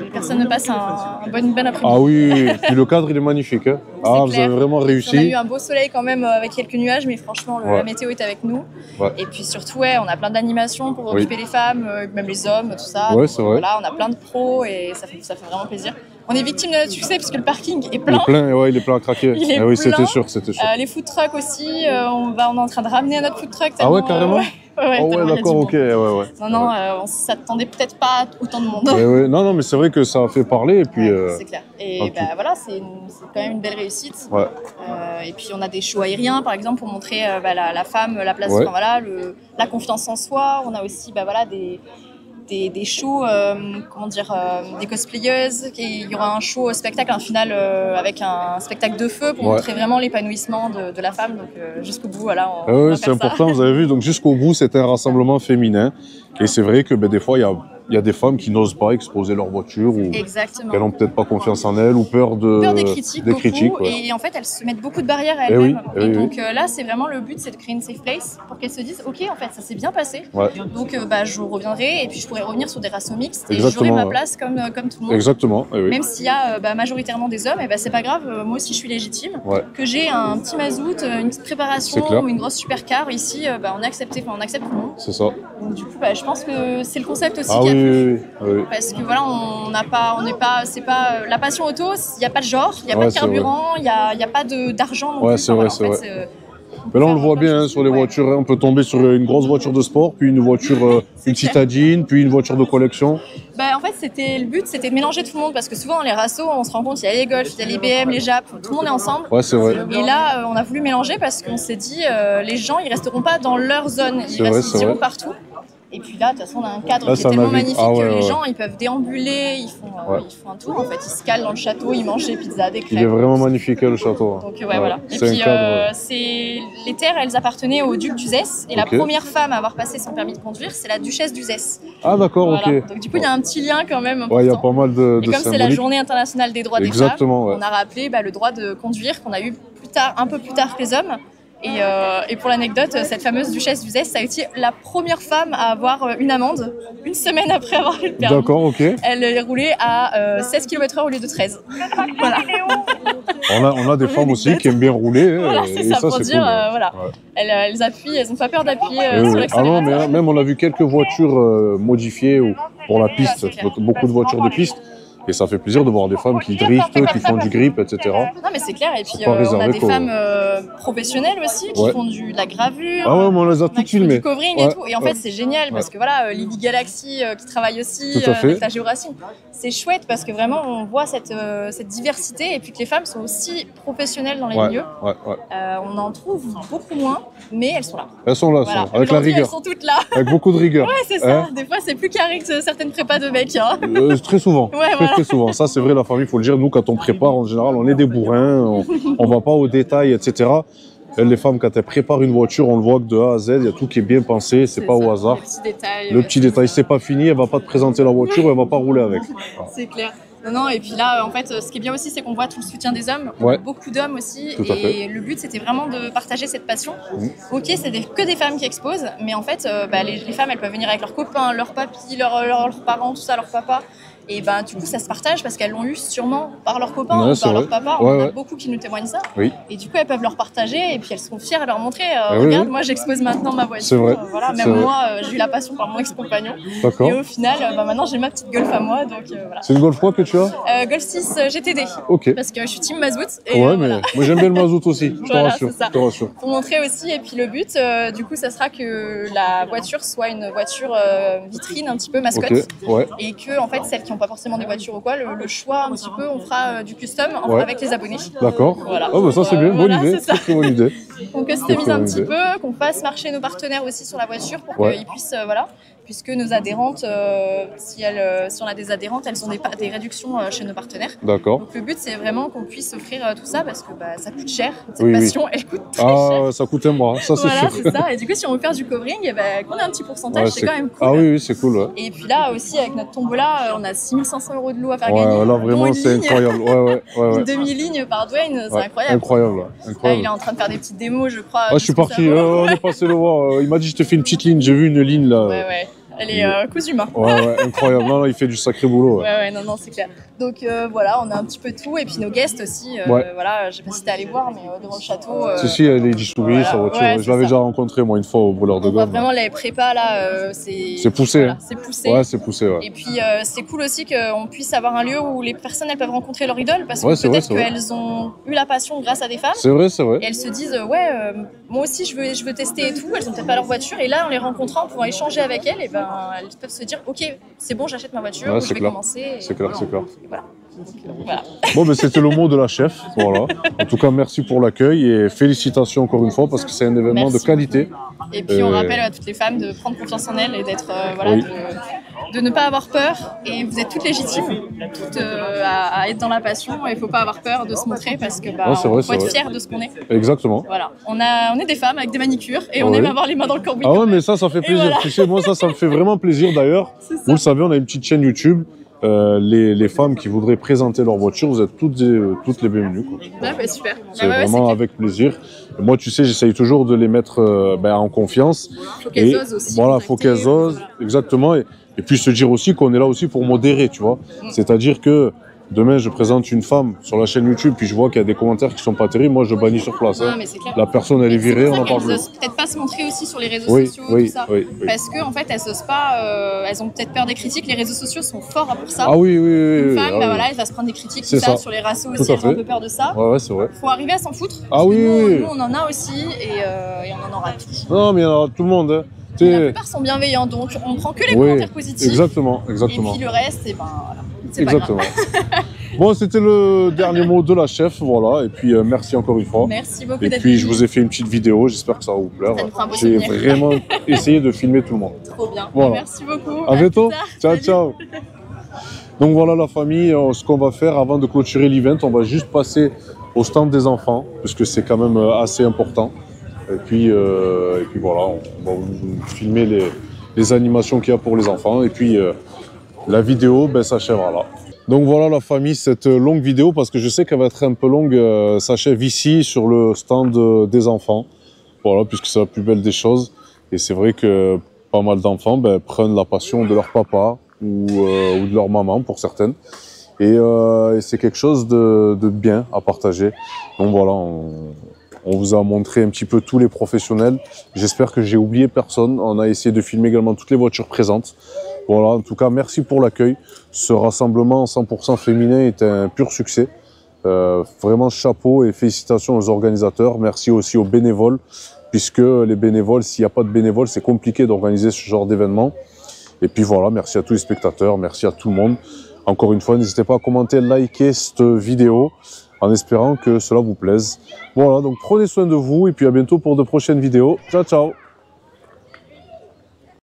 les personnes passent une bonne après-midi. Ah oui, puis le cadre il est magnifique. Hein. Ah, vous avez vraiment réussi. On a eu un beau soleil quand même avec quelques nuages, mais franchement, la météo est avec nous. Ouais. Et puis surtout, on a plein d'animations pour occuper les femmes, même les hommes, tout ça. Ouais, c'est vrai. Voilà, on a plein de pros et ça fait vraiment plaisir. On est victime de notre succès puisque le parking est plein. Il est plein, ouais, il est plein à craquer. Il est oui, plein. c'était sûr, c'était sûr. Les food trucks aussi, on est en train de ramener notre food truck. Ah ouais, carrément. Ouais, oh ouais, d'accord, ok, ouais. Non, on s'attendait peut-être pas à autant de monde. Ouais. Non, mais c'est vrai que ça a fait parler et puis. C'est clair. Et bah, voilà, c'est quand même une belle réussite. Ouais. Et puis on a des shows aériens, par exemple, pour montrer la femme, la place, enfin, voilà, la confiance en soi. On a aussi des shows, des cosplayeuses. Il y aura un show spectacle, un final avec un spectacle de feu pour montrer vraiment l'épanouissement de la femme. Donc jusqu'au bout, voilà. Oui, c'est important, vous avez vu. Donc jusqu'au bout, c'était un rassemblement féminin. Et c'est vrai que des fois, il y a des femmes qui n'osent pas exposer leur voiture ou qu'elles n'ont peut-être pas confiance en elles ou peur des critiques. Ouais. Et en fait, elles se mettent beaucoup de barrières à Eh elles-mêmes. oui, et donc là, c'est vraiment le but, c'est de créer une safe place pour qu'elles se disent, ok, en fait, ça s'est bien passé. Ouais. Donc je reviendrai et puis je pourrai revenir sur des ratios mixtes et Exactement, j'aurai ma place comme tout le monde. Exactement. Eh oui. Même s'il y a majoritairement des hommes, c'est pas grave. Moi aussi, je suis légitime. Ouais. Que j'ai un petit mazout, une petite préparation ou une grosse supercar ici, on accepte tout le monde. C'est ça. Donc du coup, je pense que c'est le concept aussi Ah qui a oui. parce que voilà, c'est pas la passion auto, il n'y a pas de genre, il n'y a pas de carburant, il n'y a pas d'argent non plus. C'est vrai. Mais là, on le voit bien sur les voitures. On peut tomber sur une grosse voiture de sport, puis une voiture, une citadine, puis une voiture de collection. En fait, le but, c'était de mélanger tout le monde parce que souvent dans les rassos, on se rend compte, il y a les Golf, il y a les BM, les Jap, tout le monde est ensemble. Ouais, c'est vrai. Et là, on a voulu mélanger parce qu'on s'est dit, les gens, ils resteront pas dans leur zone, ils iront partout. Et puis là, de toute façon, on a un cadre qui est tellement magnifique que les gens, ils peuvent déambuler, ils font un tour en fait, ils se calent dans le château, ils mangent des pizzas, des crêpes. Il est vraiment magnifique le château. Donc voilà. Et puis les terres, elles appartenaient au duc d'Uzès et la première femme à avoir passé son permis de conduire, c'est la duchesse d'Uzès. Ah d'accord, ok. Donc du coup, il y a un petit lien quand même important. Ouais, il y a pas mal de Et comme c'est la journée internationale des droits des femmes, on a rappelé le droit de conduire qu'on a eu un peu plus tard que les hommes. Et pour l'anecdote, cette fameuse duchesse d'Uzès, ça a été la première femme à avoir une amende une semaine après avoir eu le permis. D'accord, ok. Elle roulait à 16 km/h au lieu de 13. Voilà. On a des femmes aussi qui aiment bien rouler. Voilà, c'est ça, pour dire, cool. Voilà. Elles appuient, elles n'ont pas peur d'appuyer sur l'accélérateur. Ah non, mais même on a vu quelques voitures modifiées pour la piste, beaucoup de voitures de piste. Et ça fait plaisir de voir des femmes qui driftent, qui font du grip, etc. Non, mais c'est clair. Et puis, on a des femmes professionnelles aussi qui font de la gravure. Ah ouais, mais on les a toutes filmées. Du covering et tout. Et en fait, c'est génial parce que voilà, Lily Galaxy qui travaille aussi avec la Géoracine. C'est chouette parce que vraiment, on voit cette diversité et puis que les femmes sont aussi professionnelles dans les milieux. On en trouve beaucoup moins, mais elles sont là. Elles sont là, voilà. avec la rigueur. Elles sont toutes là. Avec beaucoup de rigueur. Ouais, c'est ça. Des fois, c'est plus carré que certaines prépas de mecs. Très souvent. Très souvent. Ça, c'est vrai, la famille, il faut le dire. Nous, quand on prépare, en général, on est des bourrins, on ne va pas aux détails, etc. Les femmes, quand elles préparent une voiture, on le voit que de A à Z, il y a tout qui est bien pensé, c'est pas au hasard. Le petit détail, c'est pas fini, elle va pas te présenter la voiture, elle va pas rouler avec. C'est clair. Non, et puis là, en fait, ce qui est bien aussi, c'est qu'on voit tout le soutien des hommes. On a beaucoup d'hommes aussi. Et le but, c'était vraiment de partager cette passion. Ok, c'est que des femmes qui exposent, mais en fait, les femmes, elles peuvent venir avec leurs copains, leurs papis, leurs parents, tout ça, leur papa. Et ben, du coup, ça se partage parce qu'elles l'ont eu sûrement par leurs copains Ouais, ou par vrai. leur papa. Ouais, On a ouais. beaucoup qui nous témoignent ça. Oui. Et du coup, elles peuvent leur partager et puis elles seront fières à leur montrer. oui, Regarde, oui. moi, j'expose maintenant ma voiture. C'est vrai. Voilà, C'est même vrai. moi, j'ai eu la passion par mon ex-compagnon. D'accord. Et au final, bah, maintenant, j'ai ma petite Golf à moi. Donc voilà. C'est une Golf quoi que tu as? Golf 6 GTD. Ok. Parce que je suis team mazout. Et Ouais, mais voilà. moi j'aime bien le mazout aussi, je te Voilà, rassure. c'est ça. Je te rassure. Pour montrer aussi, et puis le but, du coup, ça sera que la voiture soit une voiture vitrine, un petit peu mascotte. Ok, ouais. Et que, en fait, celles qui n'ont pas forcément des voitures ou quoi, le choix un petit peu, on fera du custom Ouais. avec les abonnés. D'accord. Voilà. Oh, bah ça c'est bien, bonne Voilà, idée. c'est ça. Très bonne idée. On customise un petit peu, qu'on fasse marcher nos partenaires aussi sur la voiture pour Ouais. qu'ils puissent, voilà, puisque nos adhérentes, si on a des adhérentes, elles ont des réductions chez nos partenaires. D'accord. Donc le but, c'est vraiment qu'on puisse offrir tout ça parce que bah, ça coûte cher. Cette Oui, oui. passion, elle coûte très cher. Ah, ça coûte un bras, ça c'est Voilà, sûr. c'est ça. Et du coup, si on veut faire du covering, eh ben, qu'on ait un petit pourcentage, Ouais, c'est quand même cool. Ah oui, oui, c'est cool. Ouais, Et puis là aussi, avec notre tombola, on a 6500 € de lot à faire ouais, gagner. là dont vraiment une c'est ligne. incroyable. Ouais, ouais, ouais. Une ouais. demi-ligne par Dwayne, c'est Ouais, incroyable. Incroyable, là, Là, incroyable. il est en train de faire des petites démos, je crois. Ah, je suis parti, on est passé le voir. Il m'a dit, je te fais une petite ligne, j'ai vu une ligne là. Ouais, ouais. Elle est cousue main. Ouais, ouais, incroyable. Non, non, il fait du sacré boulot. Ouais. Ouais, non, c'est clair. Donc voilà, on a un petit peu tout. Et puis nos guests aussi. Ouais. Voilà, je sais pas si t'es allé voir, mais devant le château. Si, si, elle est distribuée, voilà. sa voiture. Ouais, je c'est l'avais ça. déjà rencontré, moi, une fois au brûleur de On voit gomme. vraiment les prépas là, c'est poussé. voilà, Hein. c'est poussé. Ouais, c'est poussé, ouais. Et puis c'est cool aussi qu'on puisse avoir un lieu où les personnes elles peuvent rencontrer leur idole parce Ouais, que c'est vrai, peut-être c'est vrai. qu'elles ont eu la passion grâce à des femmes. C'est vrai, c'est vrai. Et elles se disent moi aussi je veux tester et tout. Elles ont peut-être pas leur voiture et là en les rencontrant, en pouvant échanger avec elles, et ben elles peuvent se dire ok c'est bon j'achète ma voiture, Ouais, je c'est vais clair. commencer. C'est clair, c'est clair. Voilà. Voilà. Bon, ben c'était le mot de la chef. Voilà. En tout cas, merci pour l'accueil et félicitations encore une fois parce que c'est un événement Merci de qualité. Et puis on rappelle à toutes les femmes de prendre confiance en elles et d'être voilà, Oui. de ne pas avoir peur. Et vous êtes toutes légitimes, toutes à être dans la passion. Et il ne faut pas avoir peur de se montrer parce que bah, Non, c'est vrai, on faut c'est être vrai. fier de ce qu'on est. Exactement. Voilà, on est des femmes avec des manicures et on Ouais. aime avoir les mains dans le cambouis. Ah ouais, mais ça fait plaisir. voilà. Tu sais, moi, ça me fait vraiment plaisir d'ailleurs. Vous le savez, on a une petite chaîne YouTube. Les femmes qui voudraient présenter leur voiture, vous êtes toutes les bienvenues. Quoi. Ouais, bah, super. C'est Bah, ouais, vraiment c'est avec plaisir. Et moi, tu sais, j'essaye toujours de les mettre en confiance. Faut qu'elles Et osent aussi voilà, faut qu'elles osent, exactement. Et puis se dire aussi qu'on est là aussi pour modérer, tu vois. C'est-à-dire que demain, je présente une femme sur la chaîne YouTube, puis je vois qu'il y a des commentaires qui sont pas terribles, moi, je bannis sur place. Non, hein. mais c'est clair. La personne, elle est virée, on en parle Elles plus. osent peut-être pas se montrer aussi sur les réseaux Oui, sociaux, oui, tout ça. oui, oui. Parce que en fait, elles osent pas, elles ont peut-être peur des critiques. Les réseaux sociaux sont forts pour ça. Ah oui, oui, oui. Une oui, femme, ah bah oui. voilà, elle va se prendre des critiques, tout C'est ça, ça. sur les ratios Tout aussi, à elles ont un fait. peu peur de ça. Ouais, ouais, c'est vrai. Faut arriver à s'en foutre. Ah parce oui, que nous, oui, oui. nous, on en a aussi et on en aura tous. Non, mais il y en a tout le monde. Hein. La T'sais- plupart sont bienveillants, donc on prend que les Oui, commentaires positifs. exactement, exactement. Et puis le reste, et ben voilà, c'est pas Exactement. grave. Bon, c'était le dernier mot de la chef, voilà. Et puis, merci encore une fois. Merci beaucoup Et d'être puis, venu. je vous ai fait une petite vidéo. J'espère que ça va vous plaire. Ça nous fera un beau J'ai souvenir. vraiment essayé de filmer tout le monde. Trop bien. Voilà. Merci beaucoup. À bientôt. plus tard. Ciao, Salut. ciao. Donc voilà la famille, ce qu'on va faire avant de clôturer l'event, on va juste passer au stand des enfants, parce que c'est quand même assez important. Et puis voilà, on va vous filmer les animations qu'il y a pour les enfants. Et puis la vidéo s'achèvera là. Donc voilà la famille, cette longue vidéo, parce que je sais qu'elle va être un peu longue, s'achève ici sur le stand des enfants. Voilà, puisque c'est la plus belle des choses. Et c'est vrai que pas mal d'enfants prennent la passion de leur papa ou de leur maman pour certaines. Et c'est quelque chose de bien à partager. Donc voilà, on vous a montré un petit peu tous les professionnels. J'espère que j'ai oublié personne. On a essayé de filmer également toutes les voitures présentes. Voilà, en tout cas, merci pour l'accueil. Ce rassemblement 100% féminin est un pur succès. Vraiment chapeau et félicitations aux organisateurs. Merci aussi aux bénévoles, puisque les bénévoles, s'il n'y a pas de bénévoles, c'est compliqué d'organiser ce genre d'événement. Et puis voilà, merci à tous les spectateurs, merci à tout le monde. Encore une fois, n'hésitez pas à commenter, liker cette vidéo, en espérant que cela vous plaise. Voilà, donc prenez soin de vous et puis à bientôt pour de prochaines vidéos. Ciao, ciao!